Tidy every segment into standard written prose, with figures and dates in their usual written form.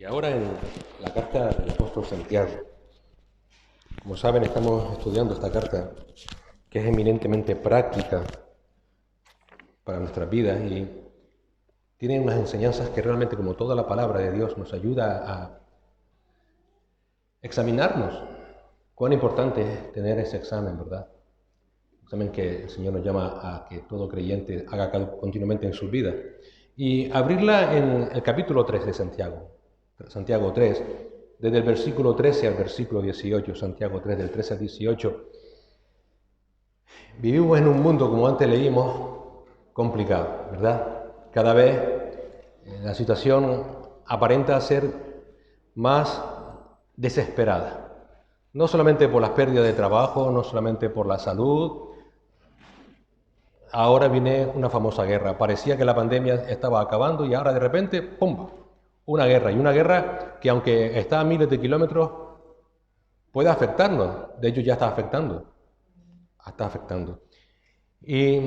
Y ahora en la carta del apóstol Santiago. Como saben, estamos estudiando esta carta que es eminentemente práctica para nuestras vidas y tiene unas enseñanzas que realmente, como toda la palabra de Dios, nos ayuda a examinarnos. Cuán importante es tener ese examen, ¿verdad? Examen que el Señor nos llama a que todo creyente haga continuamente en su vida. Y abrirla en el capítulo 3 de Santiago 3, desde el versículo 13 al versículo 18, Santiago 3, del 13 al 18. Vivimos en un mundo, como antes leímos, complicado, ¿verdad? Cada vez la situación aparenta ser más desesperada. No solamente por las pérdidas de trabajo, no solamente por la salud. Ahora viene una famosa guerra. Parecía que la pandemia estaba acabando y ahora de repente, ¡pum!, una guerra. Y una guerra que, aunque está a miles de kilómetros, puede afectarnos. De hecho, ya está afectando. Y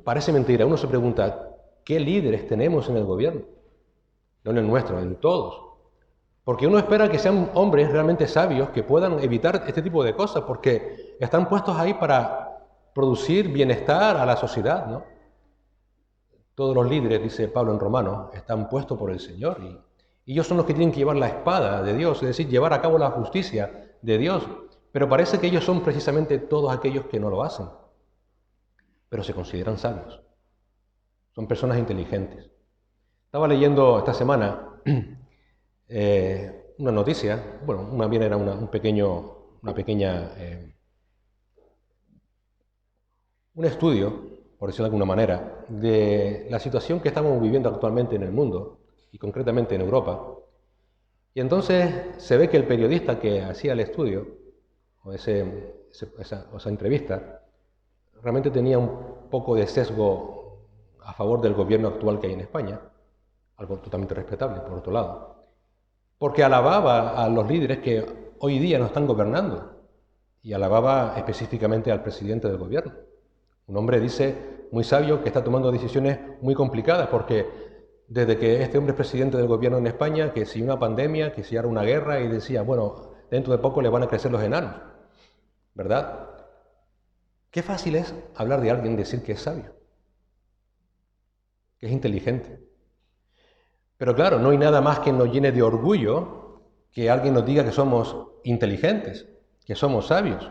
parece mentira. Uno se pregunta, ¿qué líderes tenemos en el gobierno? No en el nuestro, en todos. Porque uno espera que sean hombres realmente sabios que puedan evitar este tipo de cosas, porque están puestos ahí para producir bienestar a la sociedad, ¿no? Todos los líderes, dice Pablo en Romanos, están puestos por el Señor y ellos son los que tienen que llevar la espada de Dios, es decir, llevar a cabo la justicia de Dios. Pero parece que ellos son precisamente todos aquellos que no lo hacen, pero se consideran sabios. Son personas inteligentes. Estaba leyendo esta semana una noticia, bueno, más bien era un estudio, por decirlo de alguna manera, de la situación que estamos viviendo actualmente en el mundo, y concretamente en Europa. Y entonces se ve que el periodista que hacía el estudio, o esa entrevista, realmente tenía un poco de sesgo a favor del gobierno actual que hay en España, algo totalmente respetable, por otro lado, porque alababa a los líderes que hoy día nos están gobernando, y alababa específicamente al presidente del gobierno. Un hombre, dice, muy sabio, que está tomando decisiones muy complicadas, porque desde que este hombre es presidente del gobierno en España, que si una pandemia, que si ahora una guerra, y decía, bueno, dentro de poco le van a crecer los enanos, ¿verdad? Qué fácil es hablar de alguien, decir que es sabio, que es inteligente. Pero claro, no hay nada más que nos llene de orgullo que alguien nos diga que somos inteligentes, que somos sabios.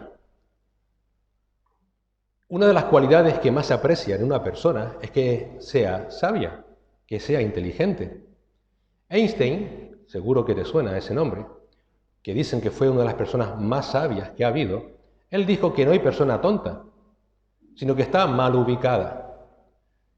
Una de las cualidades que más se aprecia en una persona es que sea sabia, que sea inteligente. Einstein, seguro que te suena ese nombre, que dicen que fue una de las personas más sabias que ha habido, él dijo que no hay persona tonta, sino que está mal ubicada.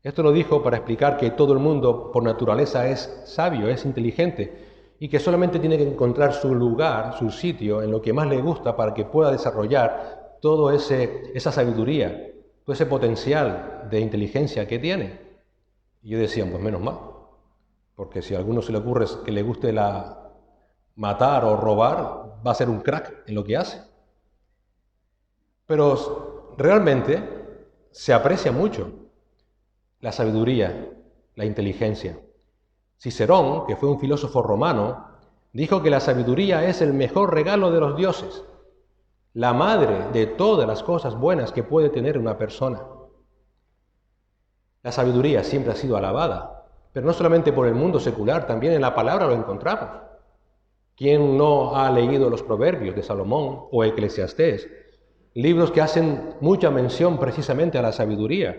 Esto lo dijo para explicar que todo el mundo por naturaleza es sabio, es inteligente, y que solamente tiene que encontrar su lugar, su sitio, en lo que más le gusta para que pueda desarrollar toda esa sabiduría, todo ese potencial de inteligencia que tiene. Y yo decía, pues menos mal, porque si a alguno se le ocurre que le guste matar o robar, va a ser un crack en lo que hace. Pero realmente se aprecia mucho la sabiduría, la inteligencia. Cicerón, que fue un filósofo romano, dijo que la sabiduría es el mejor regalo de los dioses, la madre de todas las cosas buenas que puede tener una persona. La sabiduría siempre ha sido alabada, pero no solamente por el mundo secular, también en la palabra lo encontramos. ¿Quién no ha leído los Proverbios de Salomón o Eclesiastés? Libros que hacen mucha mención precisamente a la sabiduría.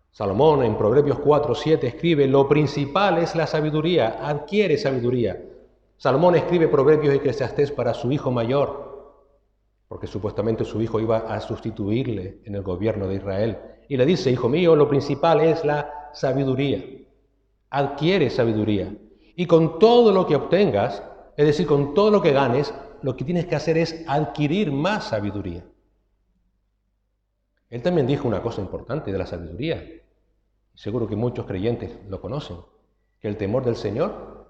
Salomón en Proverbios 4:7 escribe, lo principal es la sabiduría, adquiere sabiduría. Salomón escribe Proverbios y Eclesiastés para su hijo mayor, porque supuestamente su hijo iba a sustituirle en el gobierno de Israel. Y le dice, hijo mío, lo principal es la sabiduría. Adquiere sabiduría. Y con todo lo que obtengas, es decir, con todo lo que ganes, lo que tienes que hacer es adquirir más sabiduría. Él también dijo una cosa importante de la sabiduría. Seguro que muchos creyentes lo conocen, que el temor del Señor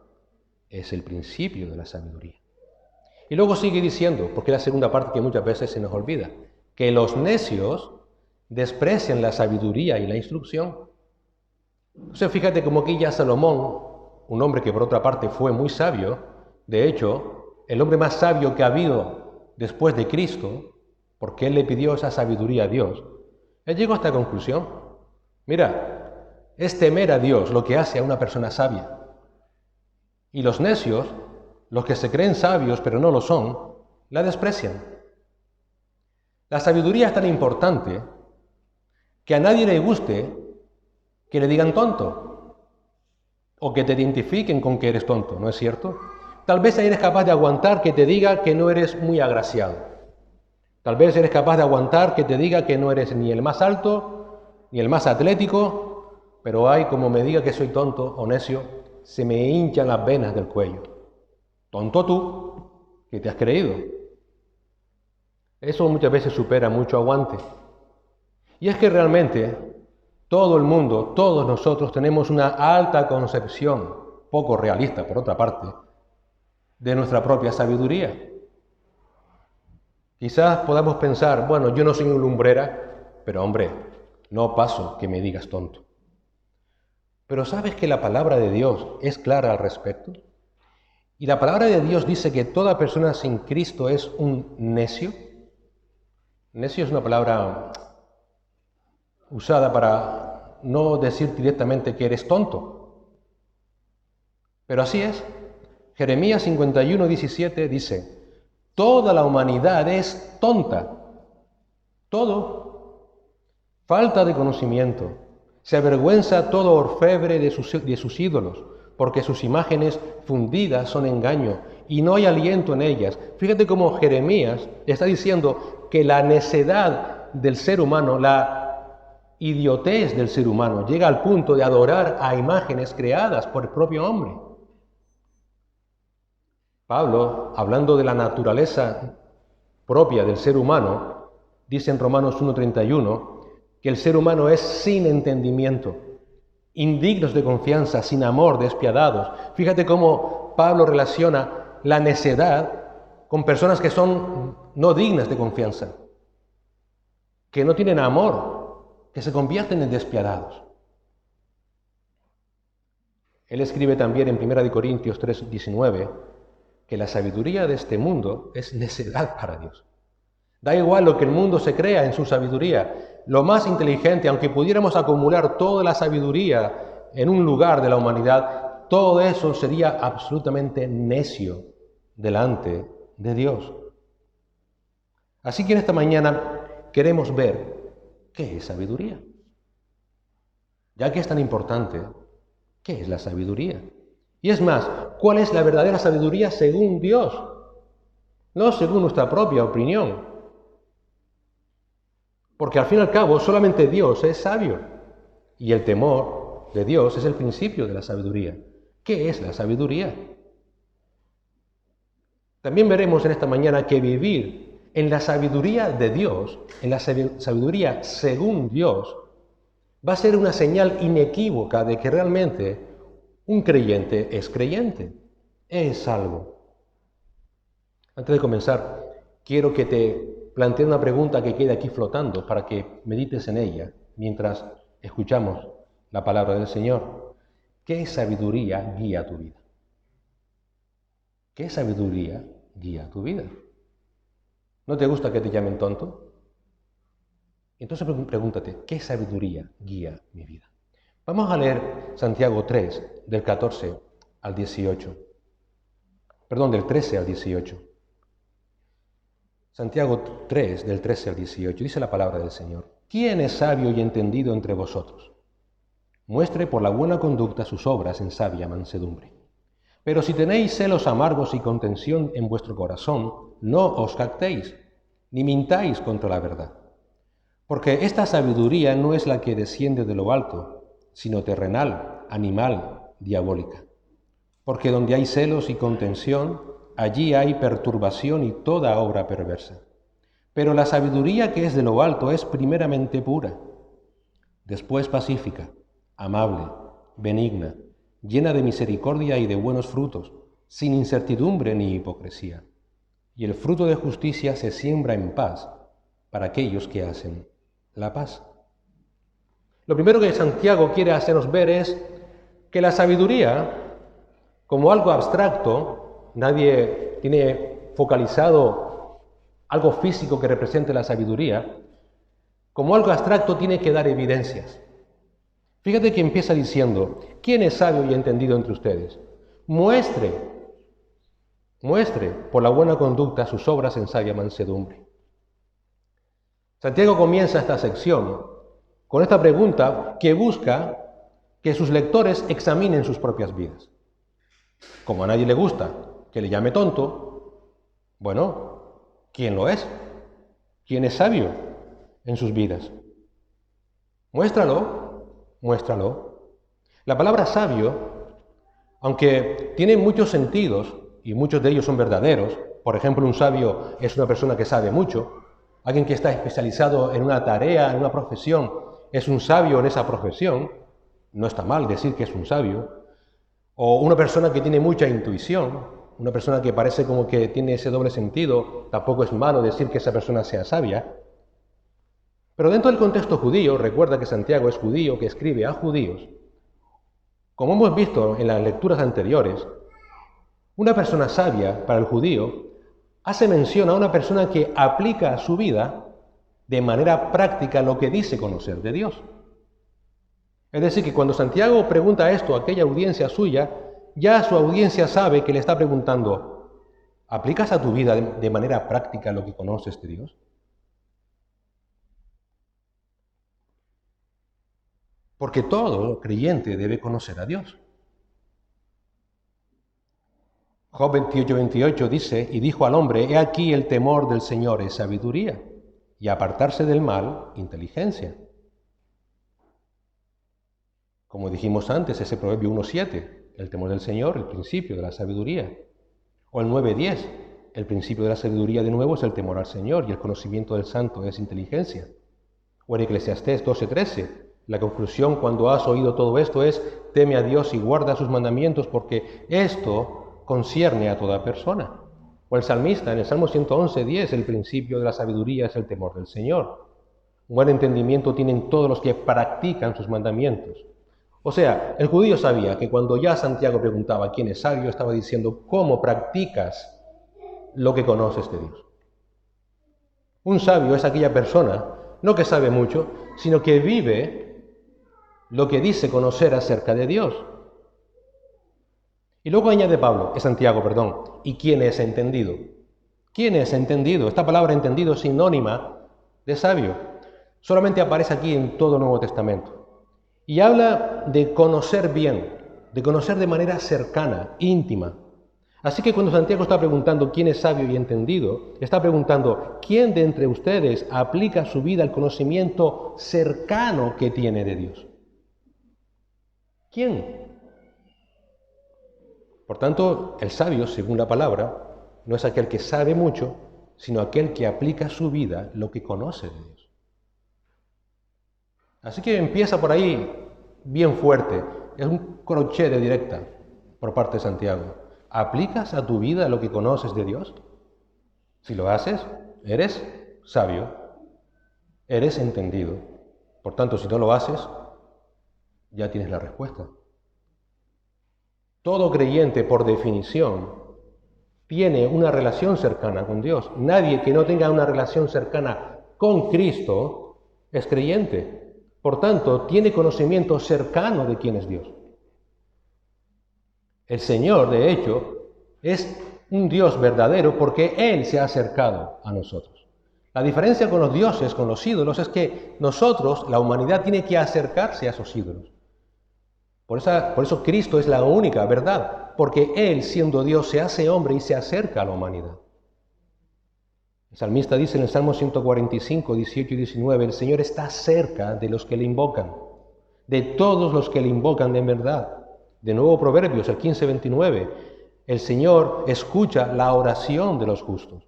es el principio de la sabiduría. Y luego sigue diciendo, porque es la segunda parte que muchas veces se nos olvida, que los necios desprecian la sabiduría y la instrucción. Entonces fíjate como aquí ya Salomón un hombre que por otra parte fue muy sabio, de hecho, el hombre más sabio que ha habido después de Cristo, porque él le pidió esa sabiduría a Dios, él llegó a esta conclusión. Mira, es temer a Dios lo que hace a una persona sabia. Y los necios, los que se creen sabios pero no lo son, la desprecian. La sabiduría es tan importante que a nadie le guste que le digan tonto o que te identifiquen con que eres tonto, ¿no es cierto? Tal vez eres capaz de aguantar que te diga que no eres muy agraciado. Tal vez eres capaz de aguantar que te diga que no eres ni el más alto, ni el más atlético, pero ay, como me diga que soy tonto o necio, se me hinchan las venas del cuello. Tonto tú, que te has creído. Eso muchas veces supera mucho aguante. Y es que realmente todo el mundo, todos nosotros tenemos una alta concepción, poco realista por otra parte, de nuestra propia sabiduría. Quizás podamos pensar, bueno, yo no soy un lumbrera, pero hombre, no paso que me digas tonto. Pero ¿sabes que la palabra de Dios es clara al respecto? Y la palabra de Dios dice que toda persona sin Cristo es un necio. Necio es una palabra usada para no decir directamente que eres tonto. Pero así es. Jeremías 51:17 dice, toda la humanidad es tonta. Todo. Falta de conocimiento. Se avergüenza todo orfebre de sus ídolos, porque sus imágenes fundidas son engaño y no hay aliento en ellas. Fíjate cómo Jeremías está diciendo que la necedad del ser humano, la idiotez del ser humano, llega al punto de adorar a imágenes creadas por el propio hombre. Pablo, hablando de la naturaleza propia del ser humano, dice en Romanos 1:31 que el ser humano es sin entendimiento, indignos de confianza, sin amor, despiadados. Fíjate cómo Pablo relaciona la necedad con personas que son no dignas de confianza, que no tienen amor, que se convierten en despiadados. Él escribe también en 1 Corintios 3:19 que la sabiduría de este mundo es necedad para Dios. Da igual lo que el mundo se crea en su sabiduría. Lo más inteligente, aunque pudiéramos acumular toda la sabiduría en un lugar de la humanidad, todo eso sería absolutamente necio delante de Dios. Así que en esta mañana queremos ver qué es sabiduría. Ya que es tan importante, ¿qué es la sabiduría? Y es más, ¿cuál es la verdadera sabiduría según Dios? No según nuestra propia opinión. Porque al fin y al cabo solamente Dios es sabio. Y el temor de Dios es el principio de la sabiduría. ¿Qué es la sabiduría? También veremos en esta mañana que vivir en la sabiduría de Dios, en la sabiduría según Dios, va a ser una señal inequívoca de que realmente un creyente es creyente, es salvo. Antes de comenzar, quiero que te plantee una pregunta que quede aquí flotando para que medites en ella mientras escuchamos la palabra del Señor. ¿Qué sabiduría guía tu vida? ¿Qué sabiduría guía tu vida? ¿No te gusta que te llamen tonto? Entonces pregúntate, ¿qué sabiduría guía mi vida? Vamos a leer Santiago 3, del 14 al 18. Perdón, del 13 al 18. Santiago 3, del 13 al 18, dice la palabra del Señor. ¿Quién es sabio y entendido entre vosotros? Muestre por la buena conducta sus obras en sabia mansedumbre. Pero si tenéis celos amargos y contención en vuestro corazón, no os jactéis, ni mintáis contra la verdad. Porque esta sabiduría no es la que desciende de lo alto, sino terrenal, animal, diabólica. Porque donde hay celos y contención, allí hay perturbación y toda obra perversa. Pero la sabiduría que es de lo alto es primeramente pura, después pacífica, amable, benigna, llena de misericordia y de buenos frutos, sin incertidumbre ni hipocresía. Y el fruto de justicia se siembra en paz para aquellos que hacen la paz. Lo primero que Santiago quiere hacernos ver es que la sabiduría como algo abstracto, nadie tiene focalizado algo físico que represente la sabiduría, como algo abstracto tiene que dar evidencias. Fíjate que empieza diciendo, ¿quién es sabio y entendido entre ustedes? Muestre por la buena conducta sus obras en sabia mansedumbre. Santiago comienza esta sección con esta pregunta que busca que sus lectores examinen sus propias vidas. Como a nadie le gusta que le llame tonto, bueno, ¿quién lo es? ¿Quién es sabio en sus vidas? Muéstralo. La palabra sabio, aunque tiene muchos sentidos, y muchos de ellos son verdaderos, por ejemplo, un sabio es una persona que sabe mucho, alguien que está especializado en una tarea, en una profesión, es un sabio en esa profesión, no está mal decir que es un sabio, o una persona que tiene mucha intuición, una persona que parece como que tiene ese doble sentido, tampoco es malo decir que esa persona sea sabia. Pero dentro del contexto judío, recuerda que Santiago es judío, que escribe a judíos. Como hemos visto en las lecturas anteriores, una persona sabia para el judío hace mención a una persona que aplica a su vida de manera práctica lo que dice conocer de Dios. Es decir, que cuando Santiago pregunta esto a aquella audiencia suya, ya su audiencia sabe que le está preguntando, ¿aplicas a tu vida de manera práctica lo que conoces de Dios? Porque todo creyente debe conocer a Dios. Job 28:28 dice, y dijo al hombre, he aquí el temor del Señor es sabiduría, y apartarse del mal, inteligencia. Como dijimos antes, ese Proverbio 1:7, el temor del Señor, el principio de la sabiduría. O el 9:10, el principio de la sabiduría de nuevo es el temor al Señor, y el conocimiento del Santo es inteligencia. O en Eclesiastés 12:13, la conclusión cuando has oído todo esto es, teme a Dios y guarda sus mandamientos, porque esto concierne a toda persona. O el salmista en el Salmo 111:10, el principio de la sabiduría es el temor del Señor. Un buen entendimiento tienen todos los que practican sus mandamientos. O sea, el judío sabía que cuando ya Santiago preguntaba quién es sabio, estaba diciendo, ¿cómo practicas lo que conoces de Dios? Un sabio es aquella persona, no que sabe mucho, sino que vive lo que dice conocer acerca de Dios. Y luego añade Santiago, ¿y quién es entendido? ¿Quién es entendido? Esta palabra entendido es sinónima de sabio. Solamente aparece aquí en todo el Nuevo Testamento. Y habla de conocer bien, de conocer de manera cercana, íntima. Así que cuando Santiago está preguntando quién es sabio y entendido, está preguntando quién de entre ustedes aplica su vida al conocimiento cercano que tiene de Dios. ¿Quién? Por tanto, el sabio, según la palabra, no es aquel que sabe mucho, sino aquel que aplica a su vida lo que conoce de Dios. Así que empieza por ahí bien fuerte, es un crochet de directa por parte de Santiago. ¿Aplicas a tu vida lo que conoces de Dios? Si lo haces, eres sabio, eres entendido. Por tanto, si no lo haces, ya tienes la respuesta. Todo creyente, por definición, tiene una relación cercana con Dios. Nadie que no tenga una relación cercana con Cristo es creyente. Por tanto, tiene conocimiento cercano de quién es Dios. El Señor, de hecho, es un Dios verdadero porque Él se ha acercado a nosotros. La diferencia con los dioses, con los ídolos, es que nosotros, la humanidad, tiene que acercarse a esos ídolos. Por eso Cristo es la única verdad, porque Él, siendo Dios, se hace hombre y se acerca a la humanidad. El salmista dice en el Salmo 145, 18 y 19, el Señor está cerca de los que le invocan, de todos los que le invocan de verdad. De nuevo Proverbios, el 15, 29, el Señor escucha la oración de los justos.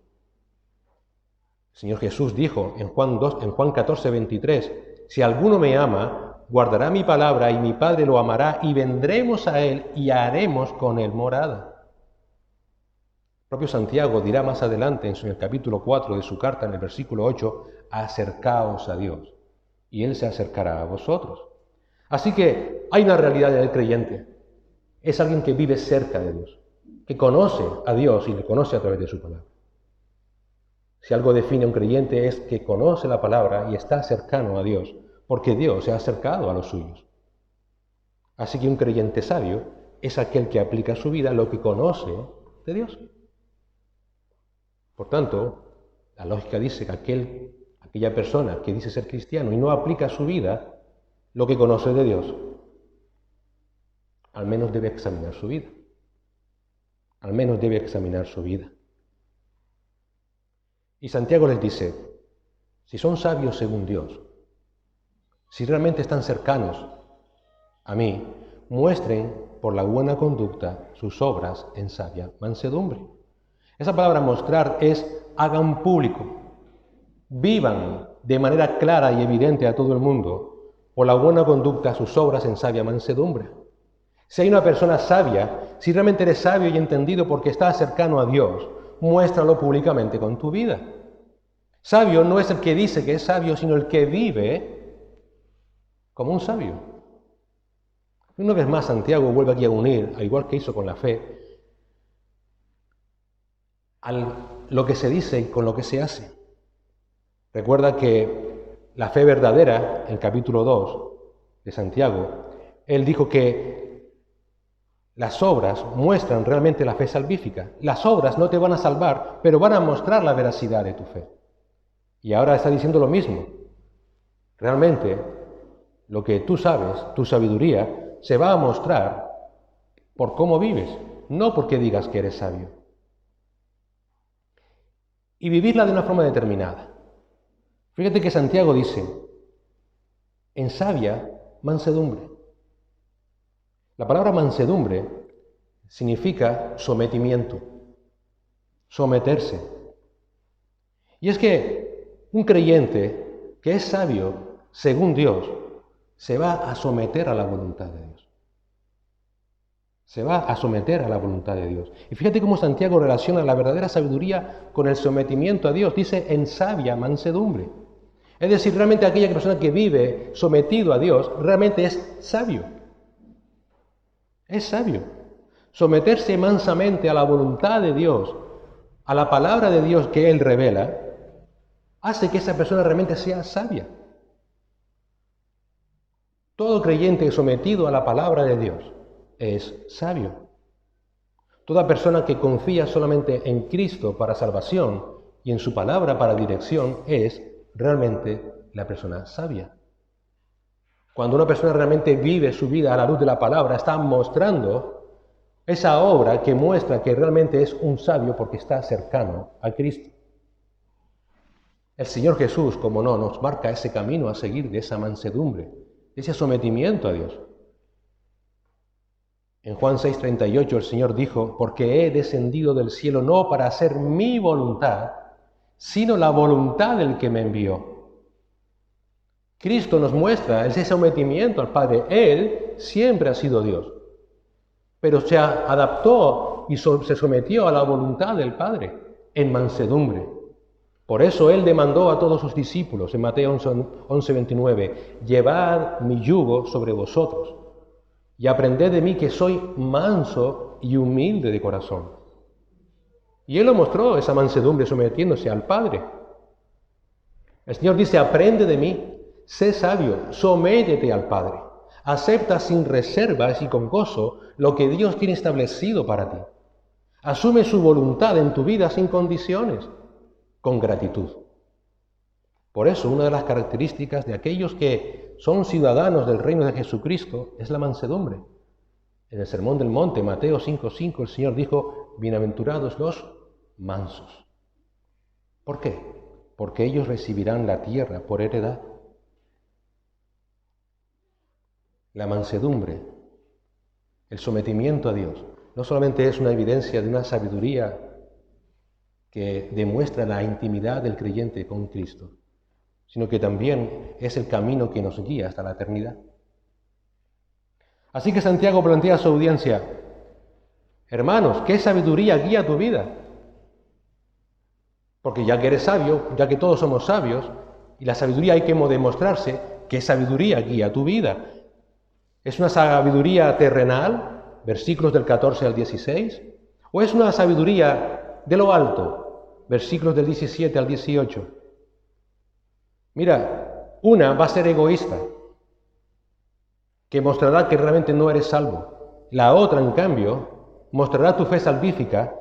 El Señor Jesús dijo en Juan 14, 23, si alguno me ama, guardará mi palabra y mi Padre lo amará y vendremos a Él y haremos con Él morada. El propio Santiago dirá más adelante en el capítulo 4 de su carta, en el versículo 8, acercaos a Dios y Él se acercará a vosotros. Así que hay una realidad del creyente. es alguien que vive cerca de Dios, que conoce a Dios y le conoce a través de su palabra. Si algo define a un creyente es que conoce la palabra y está cercano a Dios, porque Dios se ha acercado a los suyos. Así que un creyente sabio es aquel que aplica a su vida lo que conoce de Dios. Por tanto, la lógica dice que aquella persona que dice ser cristiano y no aplica a su vida lo que conoce de Dios, al menos debe examinar su vida. Al menos debe examinar su vida. Y Santiago les dice, si son sabios según Dios, si realmente están cercanos a mí, muestren por la buena conducta sus obras en sabia mansedumbre. Esa palabra mostrar es hagan público, vivan de manera clara y evidente a todo el mundo por la buena conducta sus obras en sabia mansedumbre. Si hay una persona sabia, si realmente eres sabio y entendido porque estás cercano a Dios, muéstralo públicamente con tu vida. Sabio no es el que dice que es sabio, sino el que vive como un sabio. Una vez más, Santiago vuelve aquí a unir, al igual que hizo con la fe, lo que se dice y con lo que se hace. Recuerda que la fe verdadera, en el capítulo 2 de Santiago, él dijo que las obras muestran realmente la fe salvífica. Las obras no te van a salvar, pero van a mostrar la veracidad de tu fe. Y ahora está diciendo lo mismo. Realmente, lo que tú sabes, tu sabiduría, se va a mostrar por cómo vives, no porque digas que eres sabio. Y vivirla de una forma determinada. Fíjate que Santiago dice, en sabia mansedumbre. La palabra mansedumbre significa sometimiento, someterse. Y es que un creyente que es sabio, según Dios, se va a someter a la voluntad de Dios. Se va a someter a la voluntad de Dios. Y fíjate cómo Santiago relaciona la verdadera sabiduría con el sometimiento a Dios. Dice en sabia mansedumbre. Es decir, realmente aquella persona que vive sometido a Dios, realmente es sabio. Es sabio. Someterse mansamente a la voluntad de Dios, a la palabra de Dios que Él revela, hace que esa persona realmente sea sabia. Todo creyente sometido a la palabra de Dios es sabio. Toda persona que confía solamente en Cristo para salvación y en su palabra para dirección es realmente la persona sabia. Cuando una persona realmente vive su vida a la luz de la palabra, está mostrando esa obra que muestra que realmente es un sabio porque está cercano a Cristo. El Señor Jesús, como no, nos marca ese camino a seguir de esa mansedumbre, de ese sometimiento a Dios. En Juan 6:38 el Señor dijo, porque he descendido del cielo no para hacer mi voluntad, sino la voluntad del que me envió. Cristo nos muestra ese sometimiento al Padre. Él siempre ha sido Dios, pero se adaptó y se sometió a la voluntad del Padre en mansedumbre. Por eso Él demandó a todos sus discípulos en Mateo 11:29, llevad mi yugo sobre vosotros y aprended de mí que soy manso y humilde de corazón. Y Él lo mostró, esa mansedumbre, sometiéndose al Padre. El Señor dice, aprende de mí, sé sabio, sométete al Padre. Acepta sin reservas y con gozo lo que Dios tiene establecido para ti. Asume su voluntad en tu vida sin condiciones, con gratitud. Por eso, una de las características de aquellos que son ciudadanos del reino de Jesucristo es la mansedumbre. En el Sermón del Monte, Mateo 5:5, el Señor dijo, bienaventurados los mansos. ¿Por qué? Porque ellos recibirán la tierra por heredad. La mansedumbre, el sometimiento a Dios, no solamente es una evidencia de una sabiduría que demuestra la intimidad del creyente con Cristo, sino que también es el camino que nos guía hasta la eternidad. Así que Santiago plantea a su audiencia, hermanos, ¿qué sabiduría guía tu vida? Porque ya que eres sabio, ya que todos somos sabios, y la sabiduría hay que demostrarse, ¿qué sabiduría guía tu vida? ¿Es una sabiduría terrenal? versículos del 14 al 16, o es una sabiduría de lo alto, versículos del 17 al 18. Mira, una va a ser egoísta, que mostrará que realmente no eres salvo. La otra, en cambio, mostrará tu fe salvífica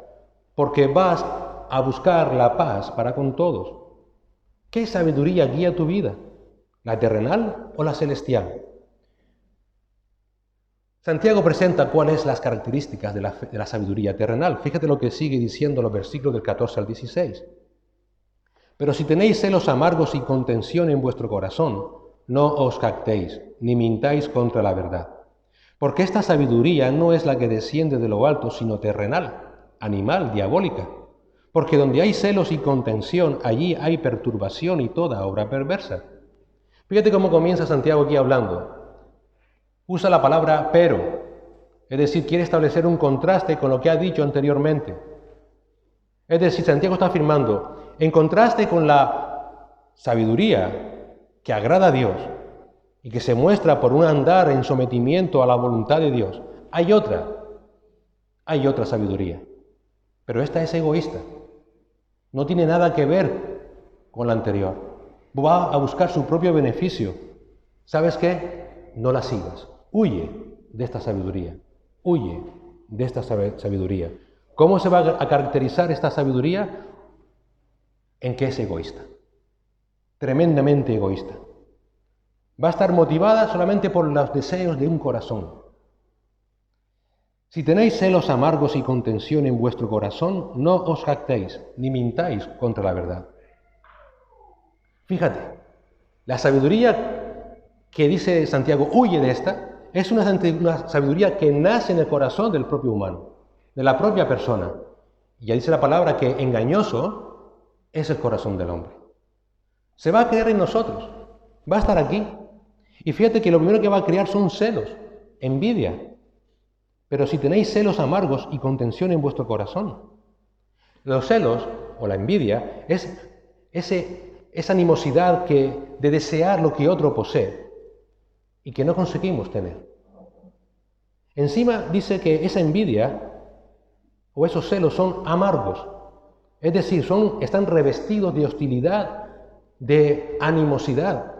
porque vas a buscar la paz para con todos. ¿Qué sabiduría guía tu vida? ¿La terrenal o la celestial? Santiago presenta cuáles son las características de la sabiduría terrenal. Fíjate lo que sigue diciendo los versículos del 14 al 16. Pero si tenéis celos amargos y contención en vuestro corazón, no os jactéis, ni mintáis contra la verdad. Porque esta sabiduría no es la que desciende de lo alto, sino terrenal, animal, diabólica. Porque donde hay celos y contención, allí hay perturbación y toda obra perversa. Fíjate cómo comienza Santiago aquí hablando. Usa la palabra pero, es decir, quiere establecer un contraste con lo que ha dicho anteriormente. Es decir, Santiago está afirmando, en contraste con la sabiduría que agrada a Dios y que se muestra por un andar en sometimiento a la voluntad de Dios, hay otra sabiduría, pero esta es egoísta, no tiene nada que ver con la anterior, va a buscar su propio beneficio. ¿Sabes qué? No la sigas. Huye de esta sabiduría, huye de esta sabiduría. ¿Cómo se va a caracterizar esta sabiduría? En que es egoísta, tremendamente egoísta. Va a estar motivada solamente por los deseos de un corazón. Si tenéis celos amargos y contención en vuestro corazón, no os jactéis, ni mintáis contra la verdad. Fíjate, la sabiduría que dice Santiago, huye de esta, es una sabiduría que nace en el corazón del propio humano, de la propia persona. Y ya dice la palabra que engañoso es el corazón del hombre. Se va a crear en nosotros, va a estar aquí. Y fíjate que lo primero que va a crear son celos, envidia. Pero si tenéis celos amargos y contención en vuestro corazón, los celos o la envidia es esa animosidad de desear lo que otro posee y que no conseguimos tener. Encima dice que esa envidia o esos celos son amargos, es decir, están revestidos de hostilidad, de animosidad.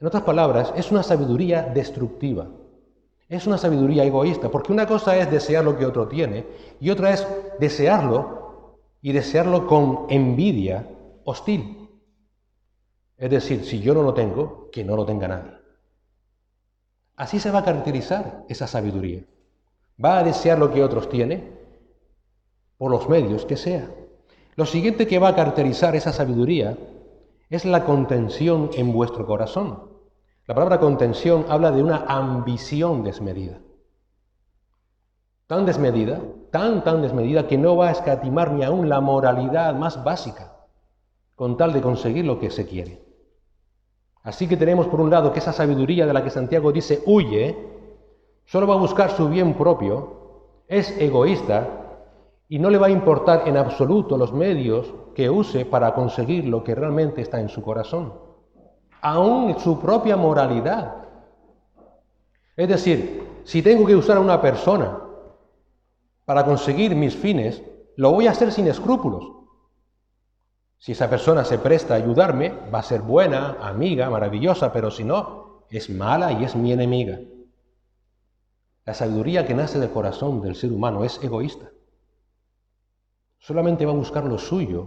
En otras palabras, es una sabiduría destructiva, es una sabiduría egoísta, porque una cosa es desear lo que otro tiene y otra es desearlo y desearlo con envidia hostil. Es decir, si yo no lo tengo, que no lo tenga nadie. Así se va a caracterizar esa sabiduría. Va a desear lo que otros tienen por los medios que sea. Lo siguiente que va a caracterizar esa sabiduría es la contención en vuestro corazón. La palabra contención habla de una ambición desmedida. Tan desmedida, tan desmedida que no va a escatimar ni aún la moralidad más básica con tal de conseguir lo que se quiere. Así que tenemos por un lado que esa sabiduría de la que Santiago dice huye, solo va a buscar su bien propio, es egoísta y no le va a importar en absoluto los medios que use para conseguir lo que realmente está en su corazón, aún su propia moralidad. Es decir, si tengo que usar a una persona para conseguir mis fines, lo voy a hacer sin escrúpulos. Si esa persona se presta a ayudarme, va a ser buena, amiga, maravillosa, pero si no, es mala y es mi enemiga. La sabiduría que nace del corazón del ser humano es egoísta. Solamente va a buscar lo suyo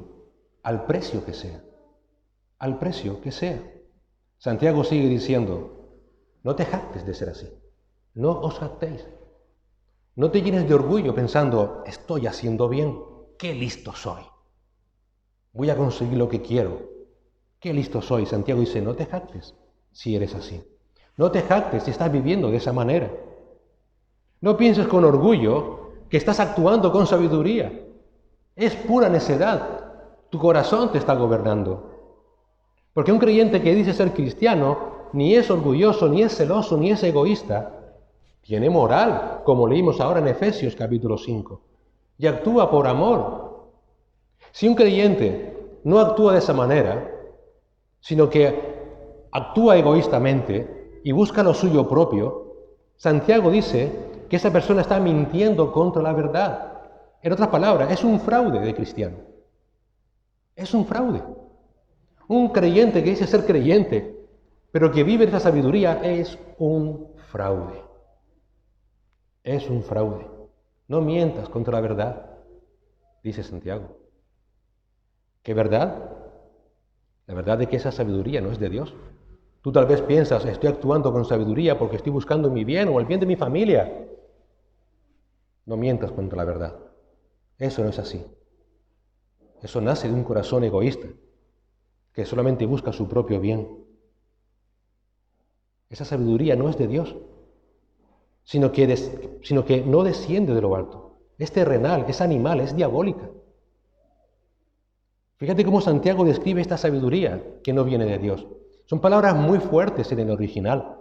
al precio que sea. Al precio que sea. Santiago sigue diciendo, no te jactes de ser así. No os jactéis. No te llenes de orgullo pensando, estoy haciendo bien, qué listo soy. Voy a conseguir lo que quiero. Qué listo soy. Santiago dice, no te jactes si eres así. No te jactes si estás viviendo de esa manera. No pienses con orgullo que estás actuando con sabiduría. Es pura necedad. Tu corazón te está gobernando. Porque un creyente que dice ser cristiano ni es orgulloso, ni es celoso, ni es egoísta. Tiene moral, como leímos ahora en Efesios capítulo 5. Y actúa por amor. Si un creyente no actúa de esa manera, sino que actúa egoístamente y busca lo suyo propio, Santiago dice que esa persona está mintiendo contra la verdad. En otras palabras, es un fraude de cristiano. Es un fraude. Un creyente que dice ser creyente, pero que vive esta sabiduría, es un fraude. Es un fraude. No mientas contra la verdad, dice Santiago. ¿Qué verdad? La verdad de que esa sabiduría no es de Dios. Tú tal vez piensas, estoy actuando con sabiduría porque estoy buscando mi bien o el bien de mi familia. No mientas contra la verdad. Eso no es así. Eso nace de un corazón egoísta que solamente busca su propio bien. Esa sabiduría no es de Dios, sino que no desciende de lo alto. Es terrenal, es animal, es diabólica. Fíjate cómo Santiago describe esta sabiduría que no viene de Dios. Son palabras muy fuertes en el original.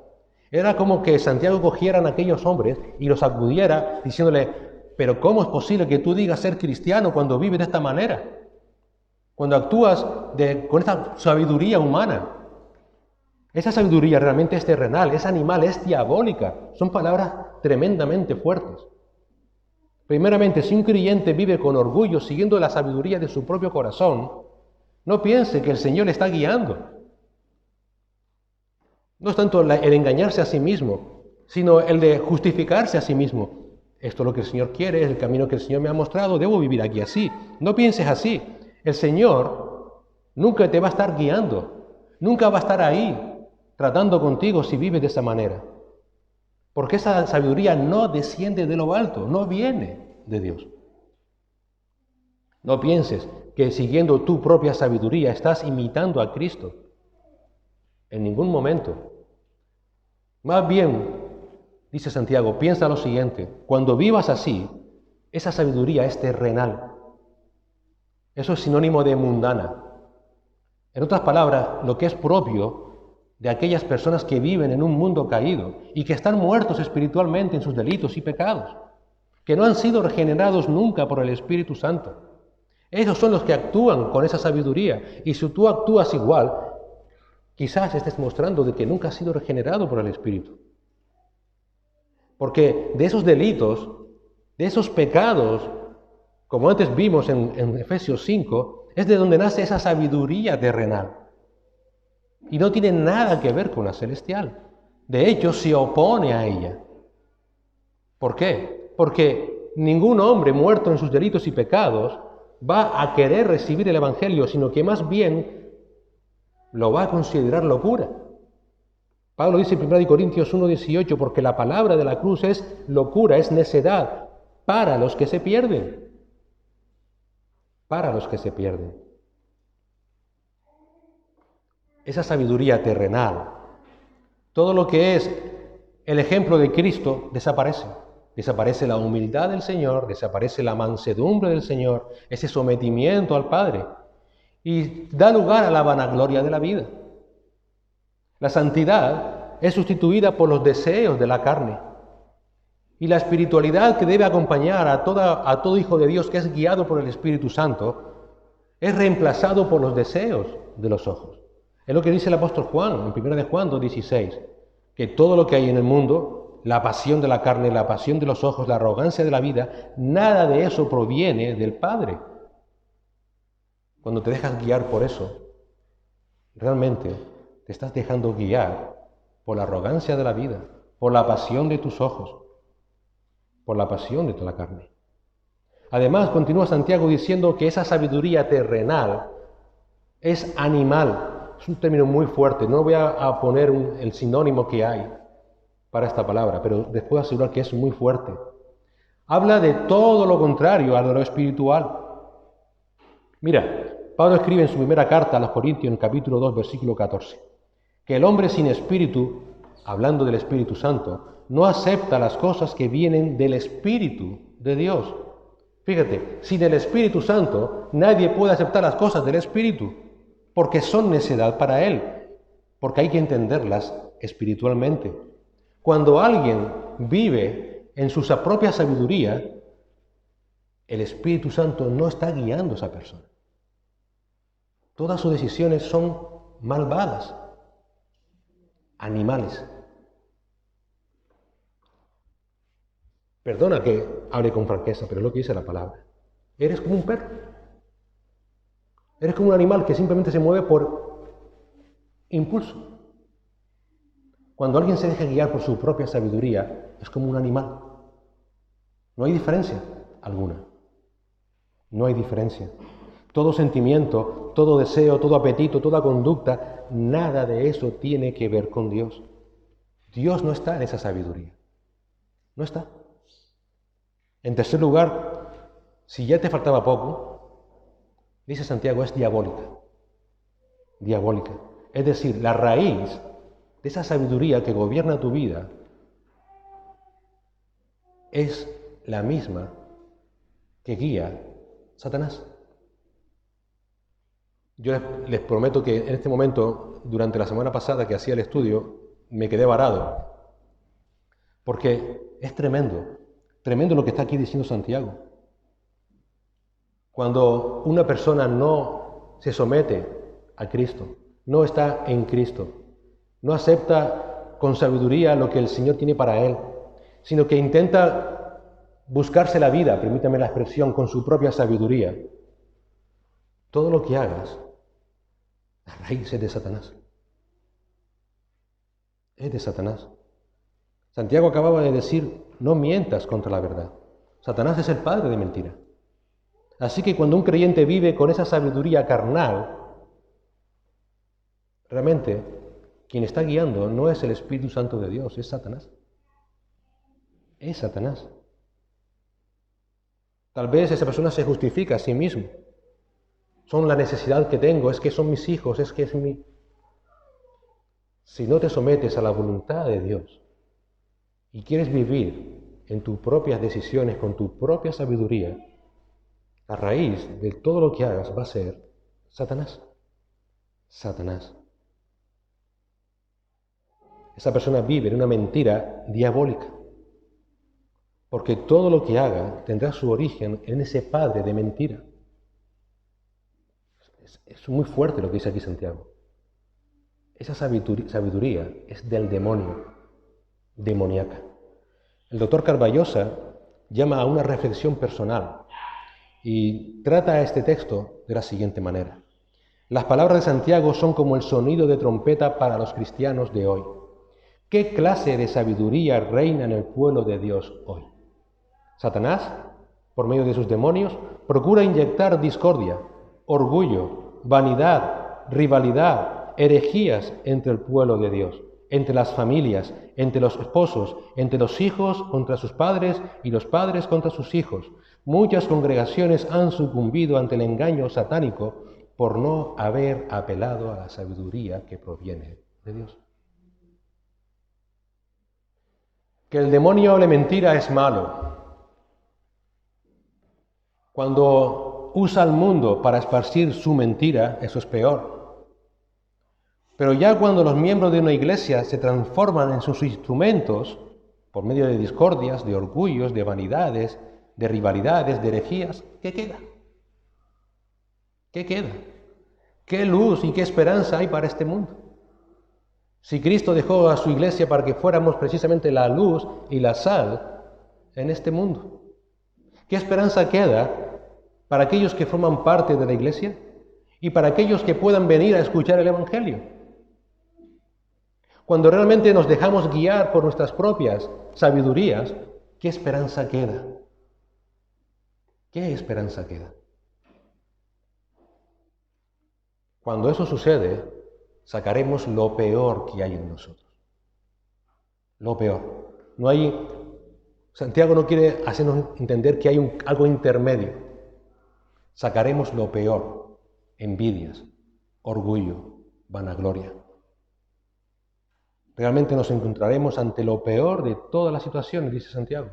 Era como que Santiago cogiera a aquellos hombres y los acudiera diciéndole, pero ¿cómo es posible que tú digas ser cristiano cuando vives de esta manera? Cuando actúas con esta sabiduría humana. Esa sabiduría realmente es terrenal, es animal, es diabólica. Son palabras tremendamente fuertes. Primeramente, si un creyente vive con orgullo siguiendo la sabiduría de su propio corazón, no piense que el Señor le está guiando. No es tanto el engañarse a sí mismo, sino el de justificarse a sí mismo. Esto es lo que el Señor quiere, es el camino que el Señor me ha mostrado, debo vivir aquí así. No pienses así. El Señor nunca te va a estar guiando, nunca va a estar ahí tratando contigo si vives de esa manera. Porque esa sabiduría no desciende de lo alto, no viene de Dios. No pienses que siguiendo tu propia sabiduría estás imitando a Cristo. En ningún momento. Más bien, dice Santiago, piensa lo siguiente, cuando vivas así, esa sabiduría es terrenal. Eso es sinónimo de mundana. En otras palabras, lo que es propio de aquellas personas que viven en un mundo caído y que están muertos espiritualmente en sus delitos y pecados, que no han sido regenerados nunca por el Espíritu Santo. Esos son los que actúan con esa sabiduría. Y si tú actúas igual, quizás estés mostrando de que nunca has sido regenerado por el Espíritu. Porque de esos delitos, de esos pecados, como antes vimos en Efesios 5, es de donde nace esa sabiduría terrenal. Y no tiene nada que ver con la celestial. De hecho, se opone a ella. ¿Por qué? Porque ningún hombre muerto en sus delitos y pecados va a querer recibir el Evangelio, sino que más bien lo va a considerar locura. Pablo dice en 1 Corintios 1:18, porque la palabra de la cruz es locura, es necedad para los que se pierden. Para los que se pierden. Esa sabiduría terrenal, todo lo que es el ejemplo de Cristo desaparece. Desaparece la humildad del Señor, desaparece la mansedumbre del Señor, ese sometimiento al Padre, y da lugar a la vanagloria de la vida. La santidad es sustituida por los deseos de la carne. Y la espiritualidad que debe acompañar a todo hijo de Dios que es guiado por el Espíritu Santo es reemplazado por los deseos de los ojos. Es lo que dice el apóstol Juan, en 1 de Juan 2:16, que todo lo que hay en el mundo, la pasión de la carne, la pasión de los ojos, la arrogancia de la vida, nada de eso proviene del Padre. Cuando te dejas guiar por eso, realmente te estás dejando guiar por la arrogancia de la vida, por la pasión de tus ojos, por la pasión de toda la carne. Además, continúa Santiago diciendo que esa sabiduría terrenal es animal. Es un término muy fuerte, no voy a poner el sinónimo que hay para esta palabra, pero les puedo asegurar que es muy fuerte. Habla de todo lo contrario a lo espiritual. Mira, Pablo escribe en su primera carta a los Corintios, en el capítulo 2, versículo 14, que el hombre sin espíritu, hablando del Espíritu Santo, no acepta las cosas que vienen del Espíritu de Dios. Fíjate, sin el Espíritu Santo nadie puede aceptar las cosas del Espíritu, porque son necedad para él, porque hay que entenderlas espiritualmente. Cuando alguien vive en su propia sabiduría, el Espíritu Santo no está guiando a esa persona. Todas sus decisiones son malvadas, animales. Perdona que hable con franqueza, pero es lo que dice la palabra. Eres como un perro. Eres como un animal que simplemente se mueve por impulso. Cuando alguien se deja guiar por su propia sabiduría, es como un animal. No hay diferencia alguna. No hay diferencia. Todo sentimiento, todo deseo, todo apetito, toda conducta, nada de eso tiene que ver con Dios. Dios no está en esa sabiduría. No está. En tercer lugar, si ya te faltaba poco, dice Santiago, es diabólica. Diabólica. Es decir, la raíz de esa sabiduría que gobierna tu vida es la misma que guía Satanás. Yo les prometo que en este momento, durante la semana pasada que hacía el estudio, me quedé varado, porque es tremendo, tremendo lo que está aquí diciendo Santiago. Cuando una persona no se somete a Cristo, no está en Cristo, no acepta con sabiduría lo que el Señor tiene para él, sino que intenta buscarse la vida, permítame la expresión, con su propia sabiduría, todo lo que hagas, la raíz es de Satanás. Es de Satanás. Santiago acababa de decir, no mientas contra la verdad. Satanás es el padre de mentira. Así que cuando un creyente vive con esa sabiduría carnal, realmente quien está guiando no es el Espíritu Santo de Dios, es Satanás. Es Satanás. Tal vez esa persona se justifica a sí mismo. Son la necesidad que tengo, es que son mis hijos, es que es mi... Si no te sometes a la voluntad de Dios y quieres vivir en tus propias decisiones, con tu propia sabiduría, la raíz de todo lo que hagas va a ser Satanás. Satanás. Esa persona vive en una mentira diabólica, porque todo lo que haga tendrá su origen en ese padre de mentira. Es muy fuerte lo que dice aquí Santiago. Esa sabiduría es del demonio, demoníaca. El doctor Carballosa llama a una reflexión personal y trata este texto de la siguiente manera. Las palabras de Santiago son como el sonido de trompeta para los cristianos de hoy. ¿Qué clase de sabiduría reina en el pueblo de Dios hoy? Satanás, por medio de sus demonios, procura inyectar discordia, orgullo, vanidad, rivalidad, herejías entre el pueblo de Dios, entre las familias, entre los esposos, entre los hijos contra sus padres y los padres contra sus hijos. Muchas congregaciones han sucumbido ante el engaño satánico por no haber apelado a la sabiduría que proviene de Dios. Que el demonio hable mentira es malo. Cuando usa al mundo para esparcir su mentira, eso es peor. Pero ya cuando los miembros de una iglesia se transforman en sus instrumentos, por medio de discordias, de orgullos, de vanidades, de rivalidades, de herejías, ¿qué queda? ¿Qué queda? ¿Qué luz y qué esperanza hay para este mundo? Si Cristo dejó a su iglesia para que fuéramos precisamente la luz y la sal en este mundo, ¿qué esperanza queda para aquellos que forman parte de la iglesia y para aquellos que puedan venir a escuchar el Evangelio? Cuando realmente nos dejamos guiar por nuestras propias sabidurías, ¿qué esperanza queda? ¿Qué esperanza queda? Cuando eso sucede, sacaremos lo peor que hay en nosotros. Lo peor. Santiago no quiere hacernos entender que hay algo intermedio. Sacaremos lo peor, envidias, orgullo, vanagloria. Realmente nos encontraremos ante lo peor de todas las situaciones, dice Santiago.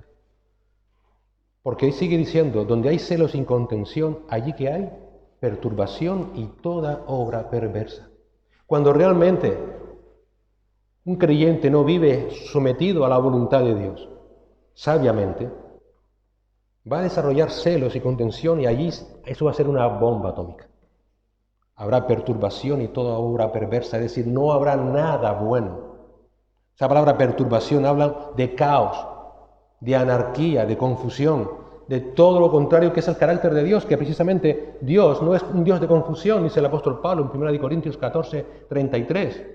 Porque sigue diciendo, donde hay celos sin contención, allí que hay perturbación y toda obra perversa. Cuando realmente un creyente no vive sometido a la voluntad de Dios, sabiamente, va a desarrollar celos y contención y allí eso va a ser una bomba atómica. Habrá perturbación y toda obra perversa, es decir, no habrá nada bueno. Esa palabra perturbación habla de caos, de anarquía, de confusión, de todo lo contrario que es el carácter de Dios, que precisamente Dios no es un Dios de confusión, dice el apóstol Pablo en 1 Corintios 14, 33,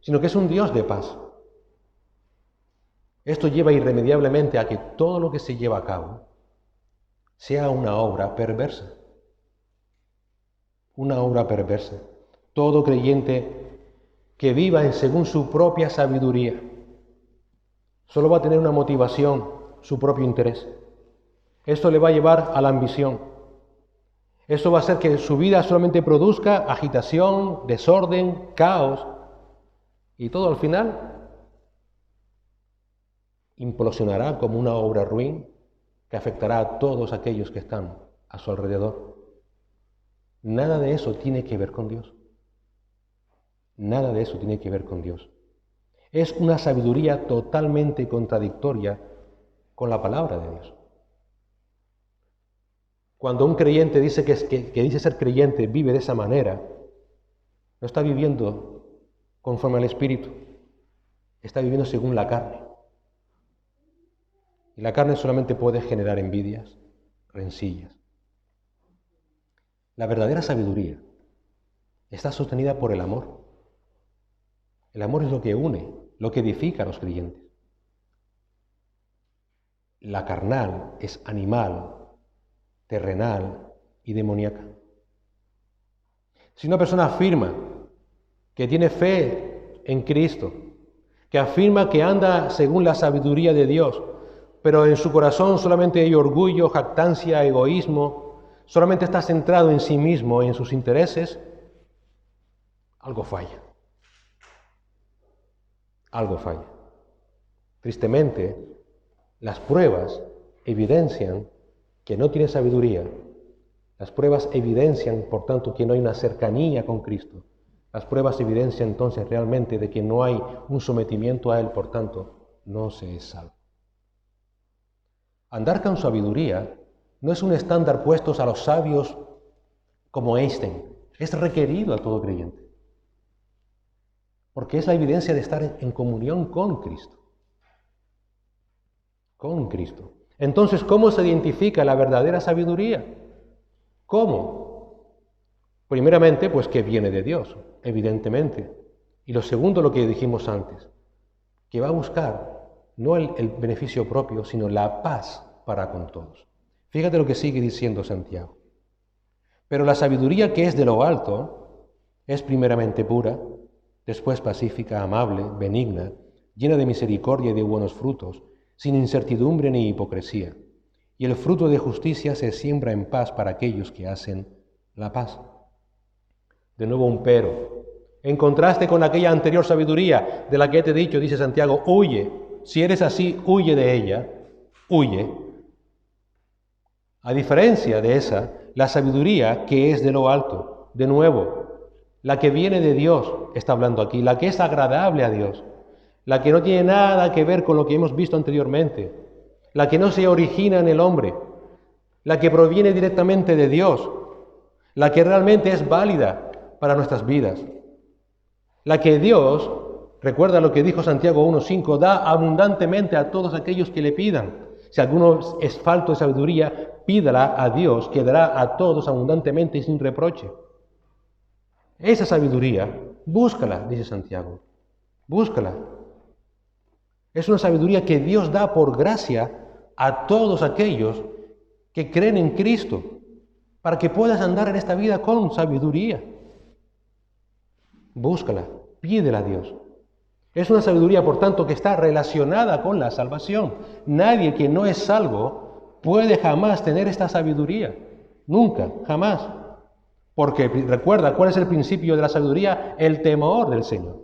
sino que es un Dios de paz. Esto lleva irremediablemente a que todo lo que se lleva a cabo sea una obra perversa. Una obra perversa. Todo creyente que viva según su propia sabiduría solo va a tener una motivación, su propio interés. Esto le va a llevar a la ambición. Eso va a hacer que su vida solamente produzca agitación, desorden, caos, y todo al final implosionará como una obra ruin que afectará a todos aquellos que están a su alrededor. Nada de eso tiene que ver con Dios. Nada de eso tiene que ver con Dios. Es una sabiduría totalmente contradictoria con la palabra de Dios. Cuando un creyente dice que dice ser creyente, vive de esa manera, no está viviendo conforme al Espíritu, está viviendo según la carne. Y la carne solamente puede generar envidias, rencillas. La verdadera sabiduría está sostenida por el amor. El amor es lo que une, lo que edifica a los creyentes. La carnal es animal, terrenal y demoníaca. Si una persona afirma que tiene fe en Cristo, que afirma que anda según la sabiduría de Dios, pero en su corazón solamente hay orgullo, jactancia, egoísmo, solamente está centrado en sí mismo, en sus intereses, algo falla. Algo falla. Tristemente, las pruebas evidencian que no tiene sabiduría. Las pruebas evidencian, por tanto, que no hay una cercanía con Cristo. Las pruebas evidencian entonces realmente de que no hay un sometimiento a Él, por tanto, no se es salvo. Andar con sabiduría no es un estándar puesto a los sabios como Einstein. Es requerido a todo creyente. Porque es la evidencia de estar en comunión con Cristo. Con Cristo. Entonces, ¿cómo se identifica la verdadera sabiduría? ¿Cómo? Primeramente, pues que viene de Dios, evidentemente. Y lo segundo, lo que dijimos antes, que va a buscar no el beneficio propio, sino la paz para con todos. Fíjate lo que sigue diciendo Santiago. Pero la sabiduría que es de lo alto es primeramente pura, después pacífica, amable, benigna, llena de misericordia y de buenos frutos, sin incertidumbre ni hipocresía. Y el fruto de justicia se siembra en paz para aquellos que hacen la paz. De nuevo un pero. En contraste con aquella anterior sabiduría de la que te he dicho, dice Santiago, huye. Si eres así, huye de ella. Huye. A diferencia de esa, la sabiduría que es de lo alto, de nuevo, la que viene de Dios, está hablando aquí, la que es agradable a Dios, la que no tiene nada que ver con lo que hemos visto anteriormente, la que no se origina en el hombre, la que proviene directamente de Dios, la que realmente es válida para nuestras vidas, la que Dios, recuerda lo que dijo Santiago 1:5, da abundantemente a todos aquellos que le pidan. Si alguno es falto de sabiduría, pídala a Dios, que dará a todos abundantemente y sin reproche. Esa sabiduría, búscala, dice Santiago, búscala. Es una sabiduría que Dios da por gracia a todos aquellos que creen en Cristo, para que puedas andar en esta vida con sabiduría. Búscala, pídela a Dios. Es una sabiduría, por tanto, que está relacionada con la salvación. Nadie que no es salvo puede jamás tener esta sabiduría. Nunca, jamás. Porque recuerda, ¿cuál es el principio de la sabiduría? El temor del Señor.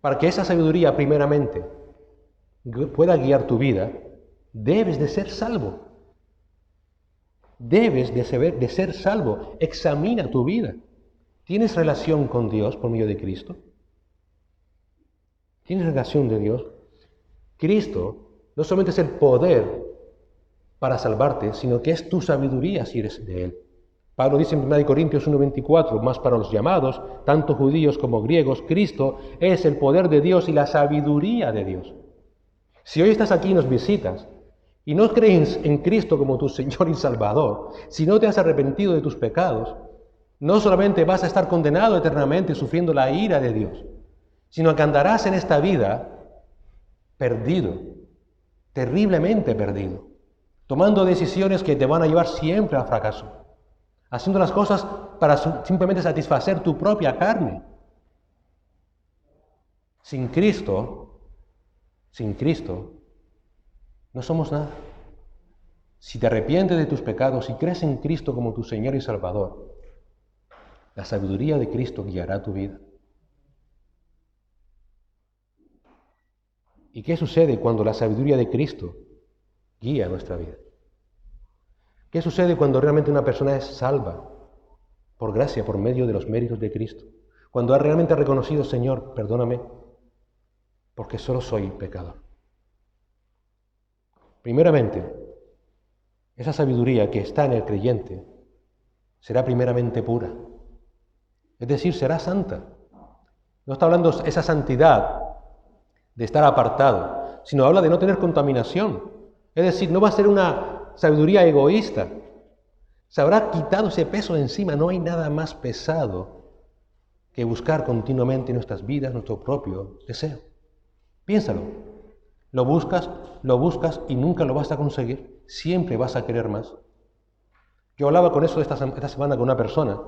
Para que esa sabiduría, primeramente, pueda guiar tu vida, debes de ser salvo. Debes de ser salvo. Examina tu vida. ¿Tienes relación con Dios por medio de Cristo? ¿Tienes relación de Dios? Cristo no solamente es el poder para salvarte, sino que es tu sabiduría si eres de Él. Pablo dice en 1 Corintios 1:24, más para los llamados, tanto judíos como griegos, Cristo es el poder de Dios y la sabiduría de Dios. Si hoy estás aquí y nos visitas y no crees en Cristo como tu Señor y Salvador, si no te has arrepentido de tus pecados, no solamente vas a estar condenado eternamente sufriendo la ira de Dios, sino que andarás en esta vida perdido, terriblemente perdido, tomando decisiones que te van a llevar siempre al fracaso, haciendo las cosas para simplemente satisfacer tu propia carne. Sin Cristo, no somos nada. Si te arrepientes de tus pecados y crees en Cristo como tu Señor y Salvador, la sabiduría de Cristo guiará tu vida. ¿Y qué sucede cuando la sabiduría de Cristo guía nuestra vida? ¿Qué sucede cuando realmente una persona es salva por gracia, por medio de los méritos de Cristo? Cuando ha realmente reconocido, Señor, perdóname, porque solo soy pecador. Primeramente, esa sabiduría que está en el creyente será primeramente pura. Es decir, será santa. No está hablando de esa santidad de estar apartado, sino habla de no tener contaminación. Es decir, no va a ser una sabiduría egoísta. Se habrá quitado ese peso de encima. No hay nada más pesado que buscar continuamente en nuestras vidas nuestro propio deseo. Piénsalo. Lo buscas y nunca lo vas a conseguir. Siempre vas a querer más. Yo hablaba con eso esta semana con una persona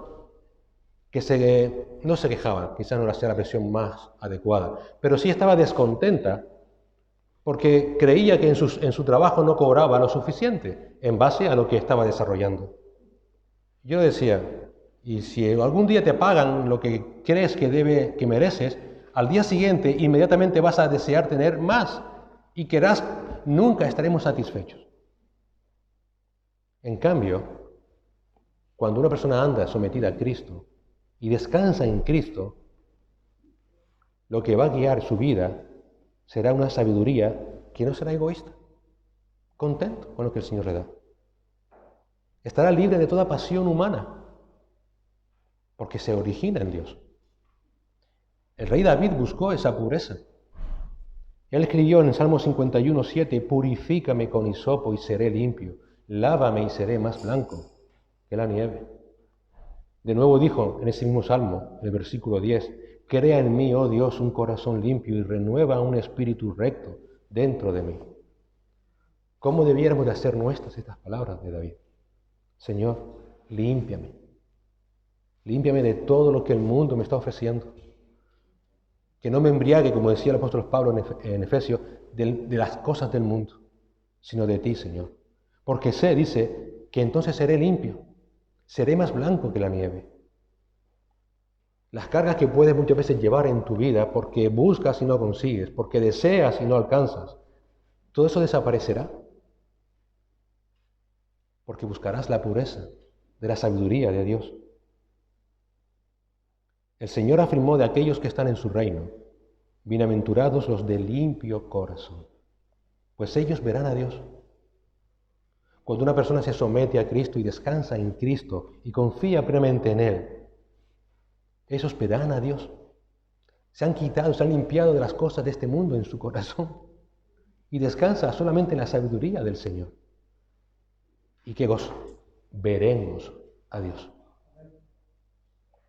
que no se quejaba, quizás no sea la expresión más adecuada, pero sí estaba descontenta porque creía que en su trabajo no cobraba lo suficiente en base a lo que estaba desarrollando. Yo decía, y si algún día te pagan lo que crees que mereces, al día siguiente inmediatamente vas a desear tener más y nunca estaremos satisfechos. En cambio, cuando una persona anda sometida a Cristo y descansa en Cristo, lo que va a guiar su vida será una sabiduría que no será egoísta, contento con lo que el Señor le da. Estará libre de toda pasión humana, porque se origina en Dios. El rey David buscó esa pureza. Él escribió en el Salmo 51:7, purifícame con hisopo y seré limpio, lávame y seré más blanco que la nieve. De nuevo dijo en ese mismo Salmo, en el versículo 10, crea en mí, oh Dios, un corazón limpio y renueva un espíritu recto dentro de mí. ¿Cómo debiéramos de hacer nuestras estas palabras de David? Señor, límpiame. Límpiame de todo lo que el mundo me está ofreciendo. Que no me embriague, como decía el apóstol Pablo en Efesios, de las cosas del mundo, sino de ti, Señor. Porque dice, que entonces seré limpio, seré más blanco que la nieve. Las cargas que puedes muchas veces llevar en tu vida porque buscas y no consigues, porque deseas y no alcanzas, todo eso desaparecerá. Porque buscarás la pureza de la sabiduría de Dios. El Señor afirmó de aquellos que están en su reino, bienaventurados los de limpio corazón, pues ellos verán a Dios. Cuando una persona se somete a Cristo y descansa en Cristo y confía plenamente en Él, esos verán a Dios. Se han quitado, se han limpiado de las cosas de este mundo en su corazón y descansa solamente en la sabiduría del Señor. ¿Y qué gozo? Veremos a Dios.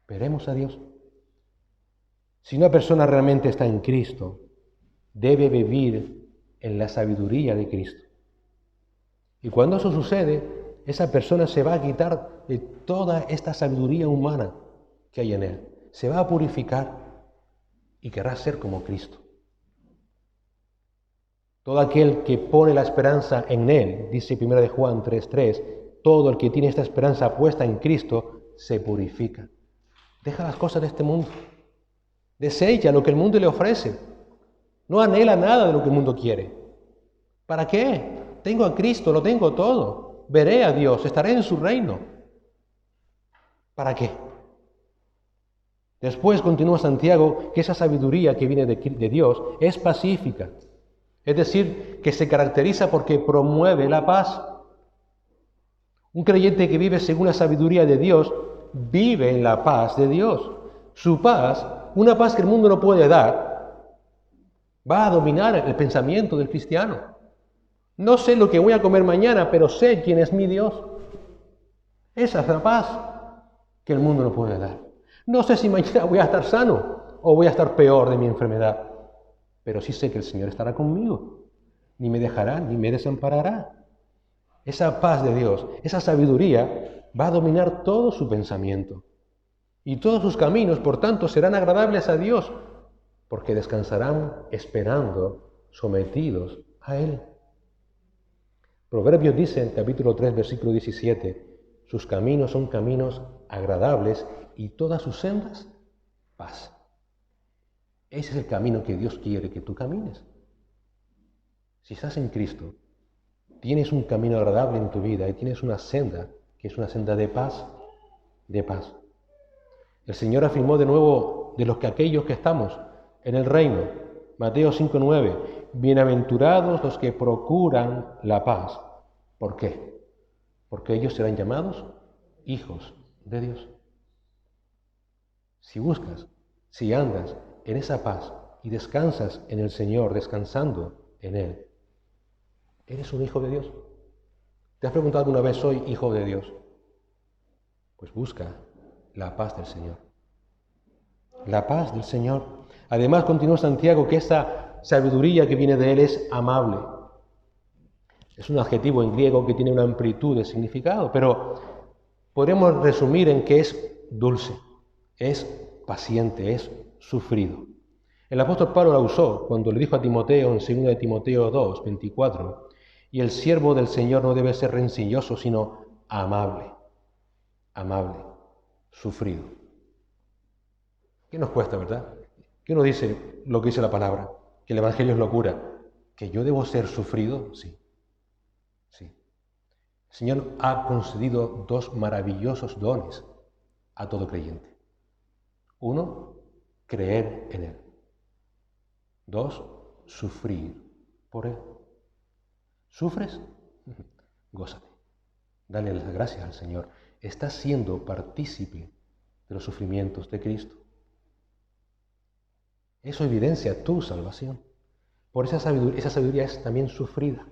Veremos a Dios. Si una persona realmente está en Cristo, debe vivir en la sabiduría de Cristo. Y cuando eso sucede, esa persona se va a quitar de toda esta sabiduría humana que hay en él. Se va a purificar y querrá ser como Cristo. Todo aquel que pone la esperanza en Él, dice 1 de Juan 3:3, todo el que tiene esta esperanza puesta en Cristo, se purifica. Deja las cosas de este mundo. Desecha lo que el mundo le ofrece. No anhela nada de lo que el mundo quiere. ¿Para qué? Tengo a Cristo, lo tengo todo. Veré a Dios, estaré en su reino. ¿Para qué? Después continúa Santiago que esa sabiduría que viene de Dios es pacífica. Es decir, que se caracteriza porque promueve la paz. Un creyente que vive según la sabiduría de Dios, vive en la paz de Dios. Su paz, una paz que el mundo no puede dar, Va a dominar el pensamiento del cristiano. No sé lo que voy a comer mañana, pero sé quién es mi Dios. Esa es la paz que el mundo no puede dar. No sé si mañana voy a estar sano o voy a estar peor de mi enfermedad, pero sí sé que el Señor estará conmigo. Ni me dejará, ni me desamparará. Esa paz de Dios, esa sabiduría, va a dominar todo su pensamiento. Y todos sus caminos, por tanto, serán agradables a Dios, porque descansarán esperando, sometidos a Él. Proverbios dice en capítulo 3, versículo 17, sus caminos son caminos agradables y todas sus sendas, paz. Ese es el camino que Dios quiere que tú camines. Si estás en Cristo, tienes un camino agradable en tu vida y tienes una senda que es una senda de paz, de paz. El Señor afirmó de nuevo de aquellos que estamos en el reino. Mateo 5:9, bienaventurados los que procuran la paz. ¿Por qué? Porque ellos serán llamados hijos de Dios. Si buscas, si andas en esa paz y descansas en el Señor, descansando en Él, eres un hijo de Dios. ¿Te has preguntado alguna vez, soy hijo de Dios? Pues busca la paz del Señor. La paz del Señor. Además, continúa Santiago que esa sabiduría que viene de Él es amable. Es un adjetivo en griego que tiene una amplitud de significado, pero podemos resumir en que es dulce, es paciente, es sufrido. El apóstol Pablo la usó cuando le dijo a Timoteo en 2 de Timoteo 2, 24, y el siervo del Señor no debe ser rencilloso, sino amable, sufrido. ¿Qué nos cuesta, verdad? ¿Qué nos dice lo que dice la palabra? Que el Evangelio es locura. ¿Que yo debo ser sufrido? Sí. Sí. El Señor ha concedido dos maravillosos dones a todo creyente. Uno, creer en Él. Dos, sufrir por Él. ¿Sufres? Gózate. Dale las gracias al Señor. Estás siendo partícipe de los sufrimientos de Cristo. Eso evidencia tu salvación. Por esa sabiduría es también sufrida.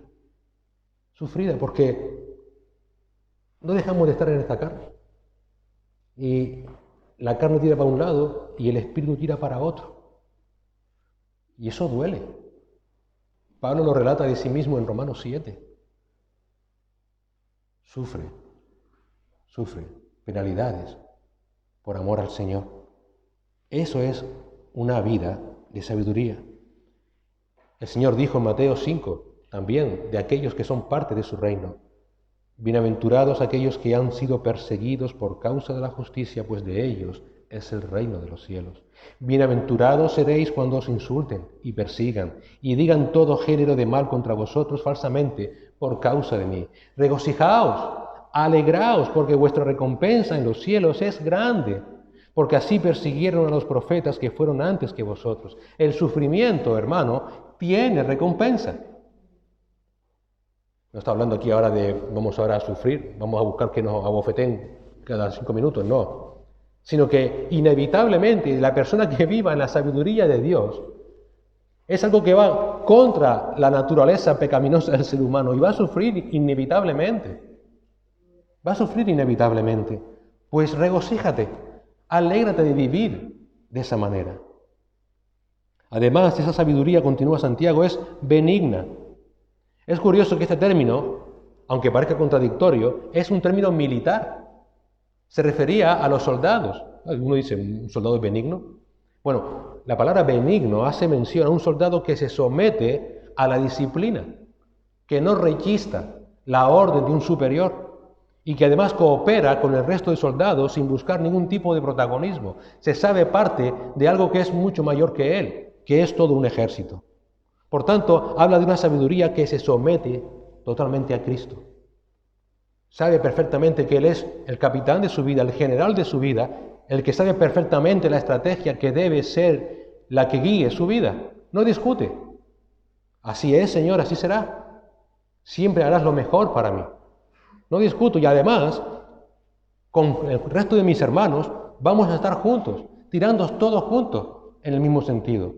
Sufrida porque no dejamos de estar en esta carne. Y la carne tira para un lado y el espíritu tira para otro. Y eso duele. Pablo lo relata de sí mismo en Romanos 7. Sufre penalidades por amor al Señor. Eso es una vida de sabiduría. El Señor dijo en Mateo 5, también de aquellos que son parte de su reino: bienaventurados aquellos que han sido perseguidos por causa de la justicia, pues de ellos es el reino de los cielos. Bienaventurados seréis cuando os insulten y persigan y digan todo género de mal contra vosotros falsamente por causa de mí. Regocijaos, alegraos, porque vuestra recompensa en los cielos es grande, porque así persiguieron a los profetas que fueron antes que vosotros. El sufrimiento, hermano, tiene recompensa. No está hablando aquí ahora de vamos ahora a sufrir, vamos a buscar que nos abofeten cada 5 minutos, no. Sino que inevitablemente la persona que viva en la sabiduría de Dios es algo que va contra la naturaleza pecaminosa del ser humano y va a sufrir inevitablemente. Va a sufrir inevitablemente. Pues regocíjate, alégrate de vivir de esa manera. Además, esa sabiduría, continúa Santiago, es benigna. Es curioso que este término, aunque parezca contradictorio, es un término militar. Se refería a los soldados. Alguno dice, ¿un soldado es benigno? Bueno, la palabra benigno hace mención a un soldado que se somete a la disciplina, que no rechista la orden de un superior y que además coopera con el resto de soldados sin buscar ningún tipo de protagonismo. Se sabe parte de algo que es mucho mayor que él, que es todo un ejército. Por tanto, habla de una sabiduría que se somete totalmente a Cristo. Sabe perfectamente que Él es el capitán de su vida, el general de su vida, el que sabe perfectamente la estrategia que debe ser la que guíe su vida. No discute. Así es, Señor, así será. Siempre harás lo mejor para mí. No discuto y además, con el resto de mis hermanos, vamos a estar juntos, tirando todos juntos en el mismo sentido.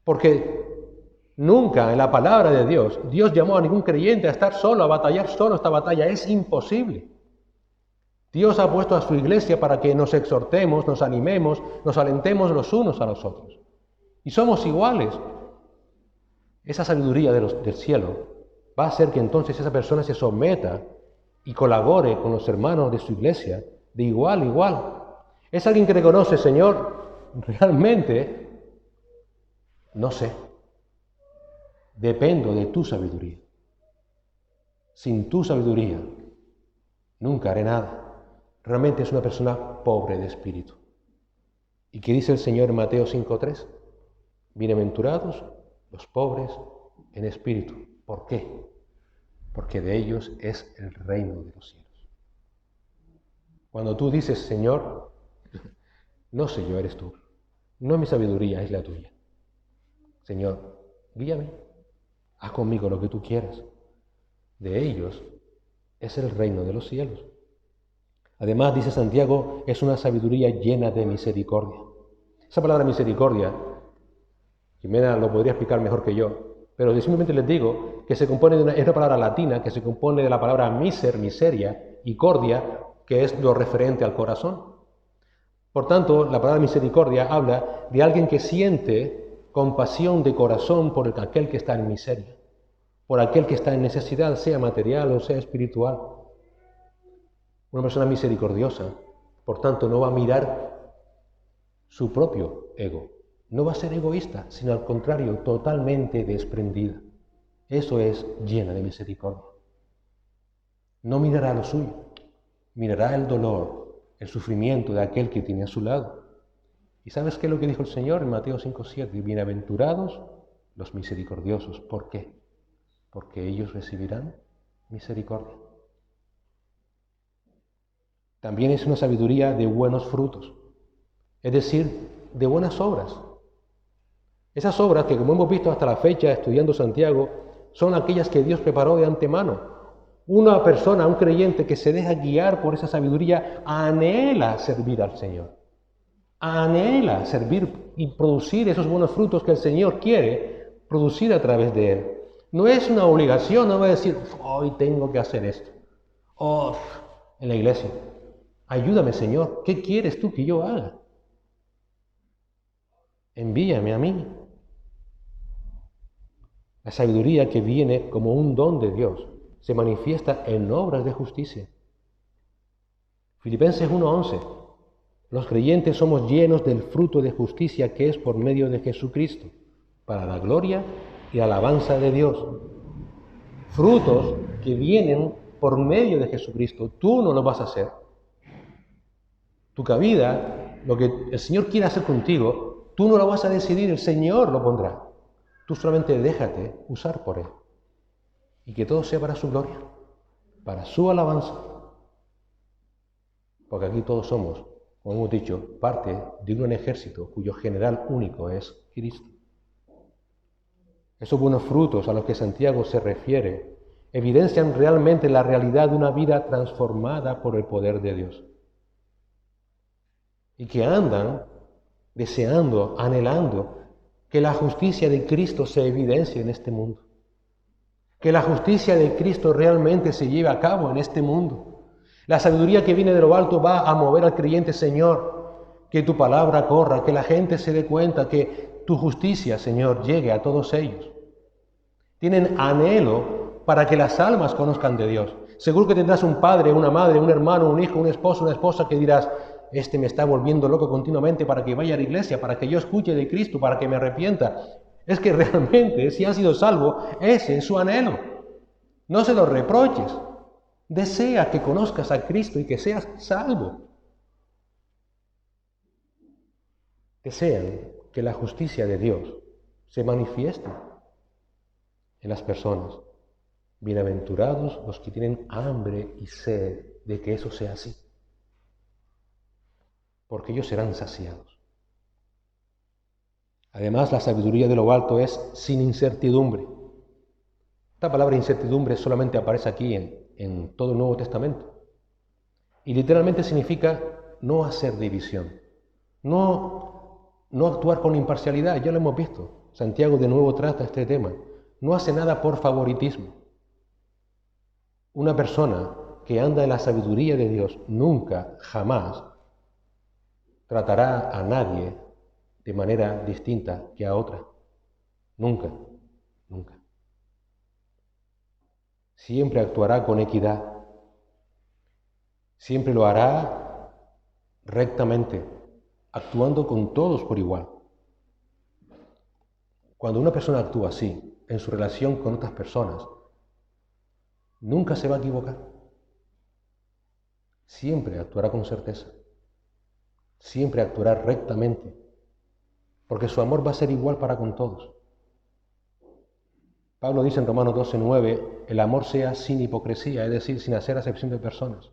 Porque nunca en la palabra de Dios, Dios llamó a ningún creyente a estar solo, a batallar solo esta batalla. Es imposible. Dios ha puesto a su iglesia para que nos exhortemos, nos animemos, nos alentemos los unos a los otros. Y somos iguales. Esa sabiduría del cielo va a hacer que entonces esa persona se someta y colabore con los hermanos de su iglesia de igual a igual. Es alguien que reconoce, Señor, realmente, no sé, dependo de tu sabiduría. Sin tu sabiduría, nunca haré nada. Realmente es una persona pobre de espíritu. ¿Y qué dice el Señor en Mateo 5:3? Bienaventurados los pobres en espíritu. ¿Por qué? Porque de ellos es el reino de los cielos. Cuando tú dices, Señor, no sé yo, eres tú. No es mi sabiduría, es la tuya. Señor, guíame. Haz conmigo lo que tú quieras. De ellos es el reino de los cielos. Además, dice Santiago, es una sabiduría llena de misericordia. Esa palabra misericordia, Jimena lo podría explicar mejor que yo, pero simplemente les digo que se compone de es una palabra latina que se compone de la palabra miseria, y cordia, que es lo referente al corazón. Por tanto, la palabra misericordia habla de alguien que siente compasión de corazón por aquel que está en miseria, por aquel que está en necesidad, sea material o sea espiritual. Una persona misericordiosa, por tanto, no va a mirar su propio ego. No va a ser egoísta, sino al contrario, totalmente desprendida. Eso es llena de misericordia. No mirará lo suyo, mirará el dolor, el sufrimiento de aquel que tiene a su lado. ¿Y sabes qué es lo que dijo el Señor en Mateo 5:7? Bienaventurados los misericordiosos. ¿Por qué? Porque ellos recibirán misericordia. También es una sabiduría de buenos frutos, es decir, de buenas obras. Esas obras que, como hemos visto hasta la fecha estudiando Santiago, son aquellas que Dios preparó de antemano. Una persona, un creyente que se deja guiar por esa sabiduría, anhela servir al Señor. Anhela servir y producir esos buenos frutos que el Señor quiere producir a través de él. No es una obligación, no va a decir, hoy tengo que hacer esto. En la iglesia. Ayúdame, Señor, ¿qué quieres tú que yo haga? Envíame a mí. La sabiduría que viene como un don de Dios se manifiesta en obras de justicia. Filipenses 1:11. Los creyentes somos llenos del fruto de justicia que es por medio de Jesucristo, para la gloria y alabanza de Dios. Frutos que vienen por medio de Jesucristo. Tú no lo vas a hacer. Tu cabida, lo que el Señor quiere hacer contigo, tú no lo vas a decidir, el Señor lo pondrá. Tú solamente déjate usar por Él. Y que todo sea para su gloria, para su alabanza. Porque aquí todos somos, como hemos dicho, parte de un ejército cuyo general único es Cristo. Esos buenos frutos a los que Santiago se refiere evidencian realmente la realidad de una vida transformada por el poder de Dios. Y que andan deseando, anhelando que la justicia de Cristo se evidencie en este mundo. Que la justicia de Cristo realmente se lleve a cabo en este mundo. La sabiduría que viene de lo alto va a mover al creyente, Señor, que tu palabra corra, que la gente se dé cuenta que tu justicia, Señor, llegue a todos ellos. Tienen anhelo para que las almas conozcan de Dios. Seguro que tendrás un padre, una madre, un hermano, un hijo, un esposo, una esposa que dirás, este me está volviendo loco continuamente para que vaya a la iglesia, para que yo escuche de Cristo, para que me arrepienta. Es que realmente, si has sido salvo, ese es su anhelo. No se lo reproches. Desea que conozcas a Cristo y que seas salvo. Desean que la justicia de Dios se manifieste en las personas. Bienaventurados los que tienen hambre y sed de que eso sea así, porque ellos serán saciados. Además, la sabiduría de lo alto es sin incertidumbre. Esta palabra incertidumbre solamente aparece aquí en todo el Nuevo Testamento. Y literalmente significa no hacer división, no actuar con imparcialidad, ya lo hemos visto. Santiago de nuevo trata este tema. No hace nada por favoritismo. Una persona que anda en la sabiduría de Dios nunca, jamás, tratará a nadie de manera distinta que a otra. Nunca, nunca. Siempre actuará con equidad. Siempre lo hará rectamente, actuando con todos por igual. Cuando una persona actúa así, en su relación con otras personas, nunca se va a equivocar. Siempre actuará con certeza. Siempre actuará rectamente, porque su amor va a ser igual para con todos. Pablo dice en Romanos 12:9, el amor sea sin hipocresía, es decir, sin hacer acepción de personas.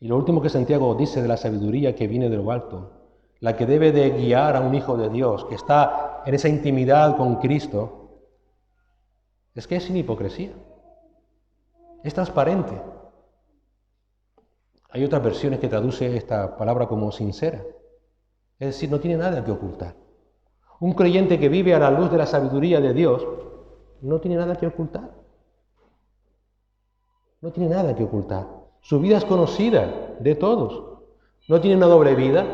Y lo último que Santiago dice de la sabiduría que viene de lo alto, la que debe de guiar a un hijo de Dios, que está en esa intimidad con Cristo, es que es sin hipocresía. Es transparente. Hay otras versiones que traduce esta palabra como sincera. Es decir, no tiene nada que ocultar. Un creyente que vive a la luz de la sabiduría de Dios no tiene nada que ocultar. No tiene nada que ocultar. Su vida es conocida de todos. No tiene una doble vida.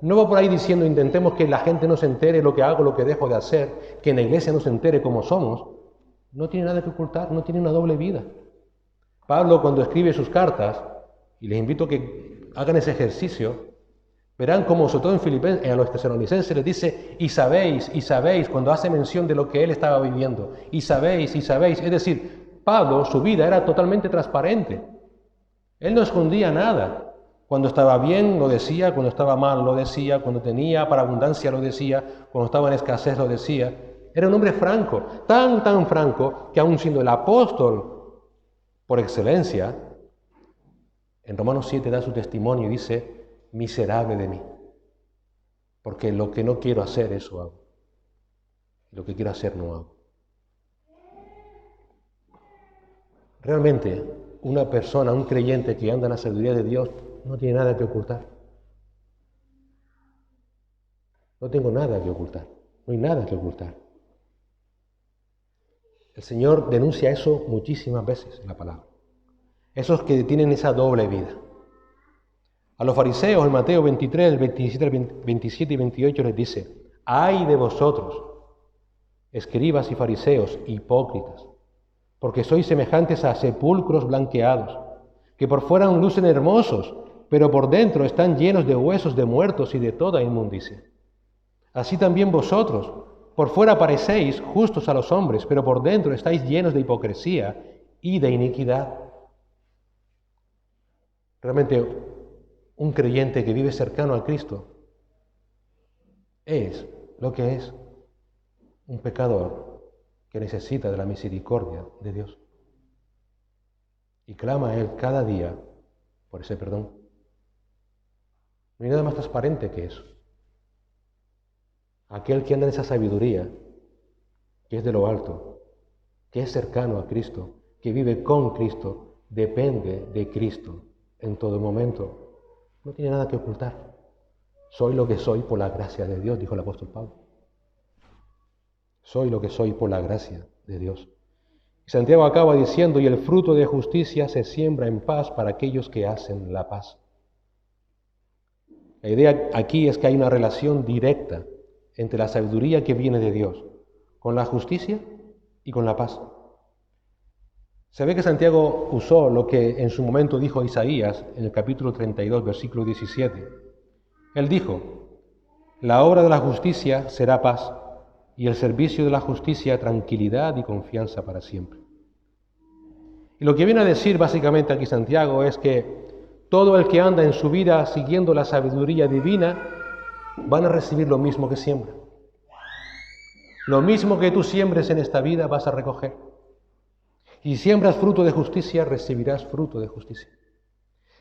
No va por ahí diciendo intentemos que la gente no se entere lo que hago, lo que dejo de hacer, que en la iglesia no se entere cómo somos. No tiene nada que ocultar, no tiene una doble vida. Pablo, cuando escribe sus cartas, y les invito a que hagan ese ejercicio, verán como, sobre todo en Filipenses, a los tesalonicenses les dice, y sabéis, cuando hace mención de lo que él estaba viviendo, y sabéis, es decir, Pablo, su vida era totalmente transparente. Él no escondía nada. Cuando estaba bien lo decía, cuando estaba mal lo decía, cuando tenía para abundancia lo decía, cuando estaba en escasez lo decía. Era un hombre franco, tan franco, que aun siendo el apóstol por excelencia, en Romanos 7 da su testimonio y dice, miserable de mí, porque lo que no quiero hacer, eso hago. Lo que quiero hacer, no hago. Realmente, una persona, un creyente que anda en la sabiduría de Dios, no tiene nada que ocultar. No tengo nada que ocultar. No hay nada que ocultar. El Señor denuncia eso muchísimas veces en la palabra. Esos que tienen esa doble vida. A los fariseos en Mateo 23, 27 y 28 les dice, ¡ay de vosotros, escribas y fariseos, hipócritas! Porque sois semejantes a sepulcros blanqueados, que por fuera lucen hermosos, pero por dentro están llenos de huesos de muertos y de toda inmundicia. Así también vosotros, por fuera parecéis justos a los hombres, pero por dentro estáis llenos de hipocresía y de iniquidad. Realmente, un creyente que vive cercano al Cristo es lo que es un pecador que necesita de la misericordia de Dios y clama a Él cada día por ese perdón. No hay nada más transparente que eso. Aquel que anda en esa sabiduría, que es de lo alto, que es cercano a Cristo, que vive con Cristo, depende de Cristo en todo momento. No tiene nada que ocultar. Soy lo que soy por la gracia de Dios, dijo el apóstol Pablo. Soy lo que soy por la gracia de Dios. Y Santiago acaba diciendo, y el fruto de justicia se siembra en paz para aquellos que hacen la paz. La idea aquí es que hay una relación directa entre la sabiduría que viene de Dios, con la justicia y con la paz. Se ve que Santiago usó lo que en su momento dijo Isaías en el capítulo 32, versículo 17. Él dijo, la obra de la justicia será paz, y el servicio de la justicia tranquilidad y confianza para siempre. Y lo que viene a decir básicamente aquí Santiago es que todo el que anda en su vida siguiendo la sabiduría divina van a recibir lo mismo que siembra. Lo mismo que tú siembres en esta vida vas a recoger. Si siembras fruto de justicia, recibirás fruto de justicia.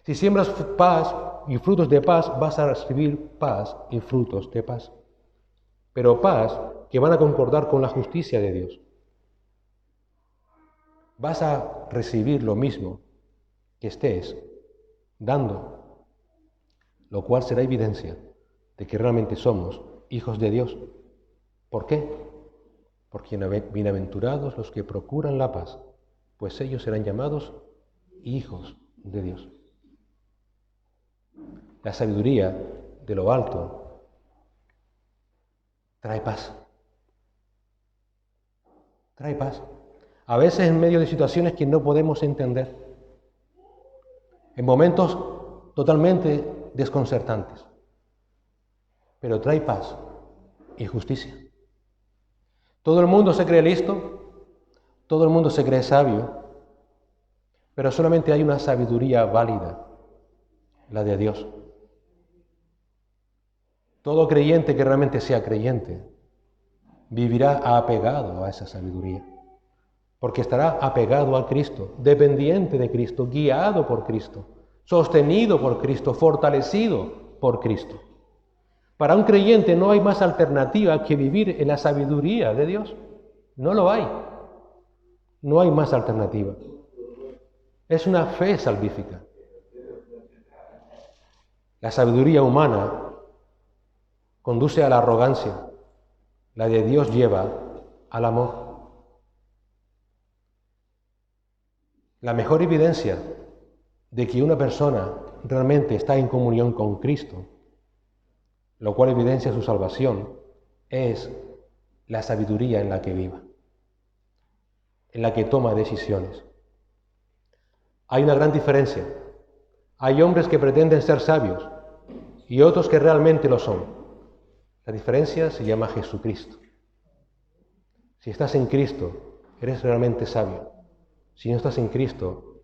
Si siembras paz y frutos de paz, vas a recibir paz y frutos de paz. Pero paz que van a concordar con la justicia de Dios. Vas a recibir lo mismo que estés dando, lo cual será evidencia de que realmente somos hijos de Dios. ¿Por qué? Porque bienaventurados los que procuran la paz, pues ellos serán llamados hijos de Dios. La sabiduría de lo alto trae paz. Trae paz. A veces en medio de situaciones que no podemos entender. En momentos totalmente desconcertantes. Pero trae paz y justicia. Todo el mundo se cree listo, todo el mundo se cree sabio, pero solamente hay una sabiduría válida, la de Dios. Todo creyente que realmente sea creyente vivirá apegado a esa sabiduría, porque estará apegado a Cristo, dependiente de Cristo, guiado por Cristo, sostenido por Cristo, fortalecido por Cristo. Para un creyente no hay más alternativa que vivir en la sabiduría de Dios. No lo hay. No hay más alternativa. Es una fe salvífica. La sabiduría humana conduce a la arrogancia. La de Dios lleva al amor. La mejor evidencia de que una persona realmente está en comunión con Cristo, lo cual evidencia su salvación, es la sabiduría en la que viva, en la que toma decisiones. Hay una gran diferencia. Hay hombres que pretenden ser sabios y otros que realmente lo son. La diferencia se llama Jesucristo. Si estás en Cristo, eres realmente sabio. Si no estás en Cristo,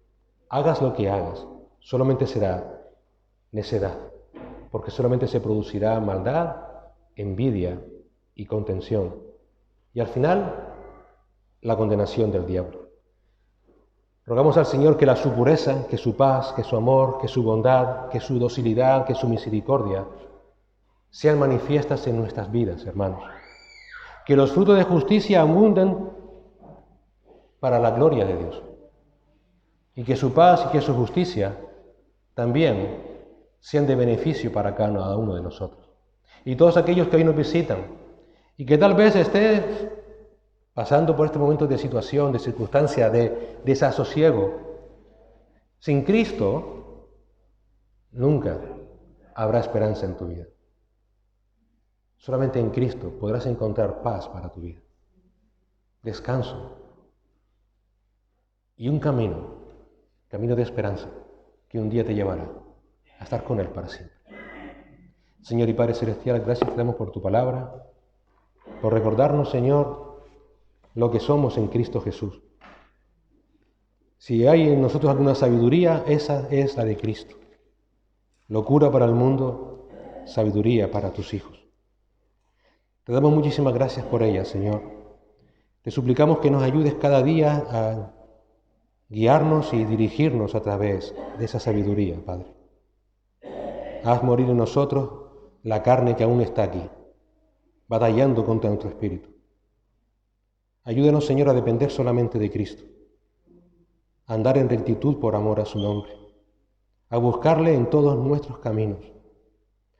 hagas lo que hagas, solamente será necedad, porque solamente se producirá maldad, envidia y contención. Y al final, la condenación del diablo. Rogamos al Señor que su pureza, que su paz, que su amor, que su bondad, que su docilidad, que su misericordia sean manifiestas en nuestras vidas, hermanos. Que los frutos de justicia abunden para la gloria de Dios. Y que su paz y que su justicia también sean de beneficio para cada uno de nosotros. Y todos aquellos que hoy nos visitan y que tal vez esté pasando por este momento de situación, de circunstancia, de desasosiego, sin Cristo nunca habrá esperanza en tu vida. Solamente en Cristo podrás encontrar paz para tu vida, descanso y un camino de esperanza que un día te llevará a estar con Él para siempre. Señor y Padre Celestial, gracias te damos por tu palabra, por recordarnos, Señor, lo que somos en Cristo Jesús. Si hay en nosotros alguna sabiduría, esa es la de Cristo. Locura para el mundo, sabiduría para tus hijos. Te damos muchísimas gracias por ella, Señor. Te suplicamos que nos ayudes cada día a guiarnos y dirigirnos a través de esa sabiduría, Padre. Haz morir en nosotros la carne que aún está aquí, batallando contra nuestro espíritu. Ayúdanos, Señor, a depender solamente de Cristo, a andar en rectitud por amor a su nombre, a buscarle en todos nuestros caminos,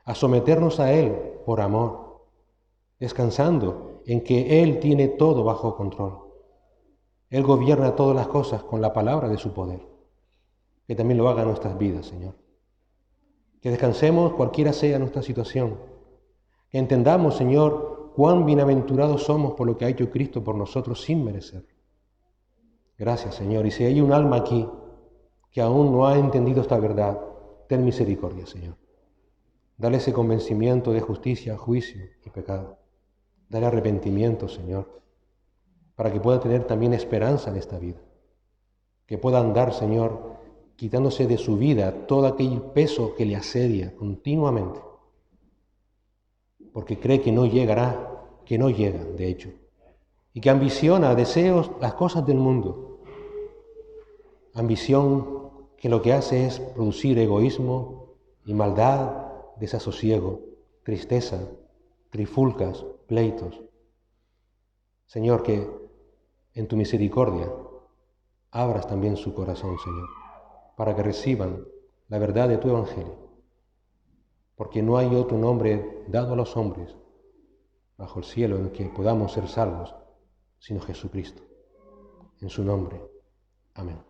a someternos a Él por amor, descansando en que Él tiene todo bajo control. Él gobierna todas las cosas con la palabra de su poder. Que también lo haga en nuestras vidas, Señor. Que descansemos cualquiera sea nuestra situación. Que entendamos, Señor, cuán bienaventurados somos por lo que ha hecho Cristo por nosotros sin merecer. Gracias, Señor. Y si hay un alma aquí que aún no ha entendido esta verdad, ten misericordia, Señor. Dale ese convencimiento de justicia, juicio y pecado. Dale arrepentimiento, Señor, para que pueda tener también esperanza en esta vida. Que pueda andar, Señor, quitándose de su vida todo aquel peso que le asedia continuamente, porque cree que no llegará, que no llega, de hecho, y que ambiciona, deseos, las cosas del mundo. Ambición que lo que hace es producir egoísmo y maldad, desasosiego, tristeza, trifulcas, pleitos. Señor, que en tu misericordia abras también su corazón, Señor, para que reciban la verdad de tu Evangelio, porque no hay otro nombre dado a los hombres bajo el cielo en que podamos ser salvos, sino Jesucristo. En su nombre. Amén.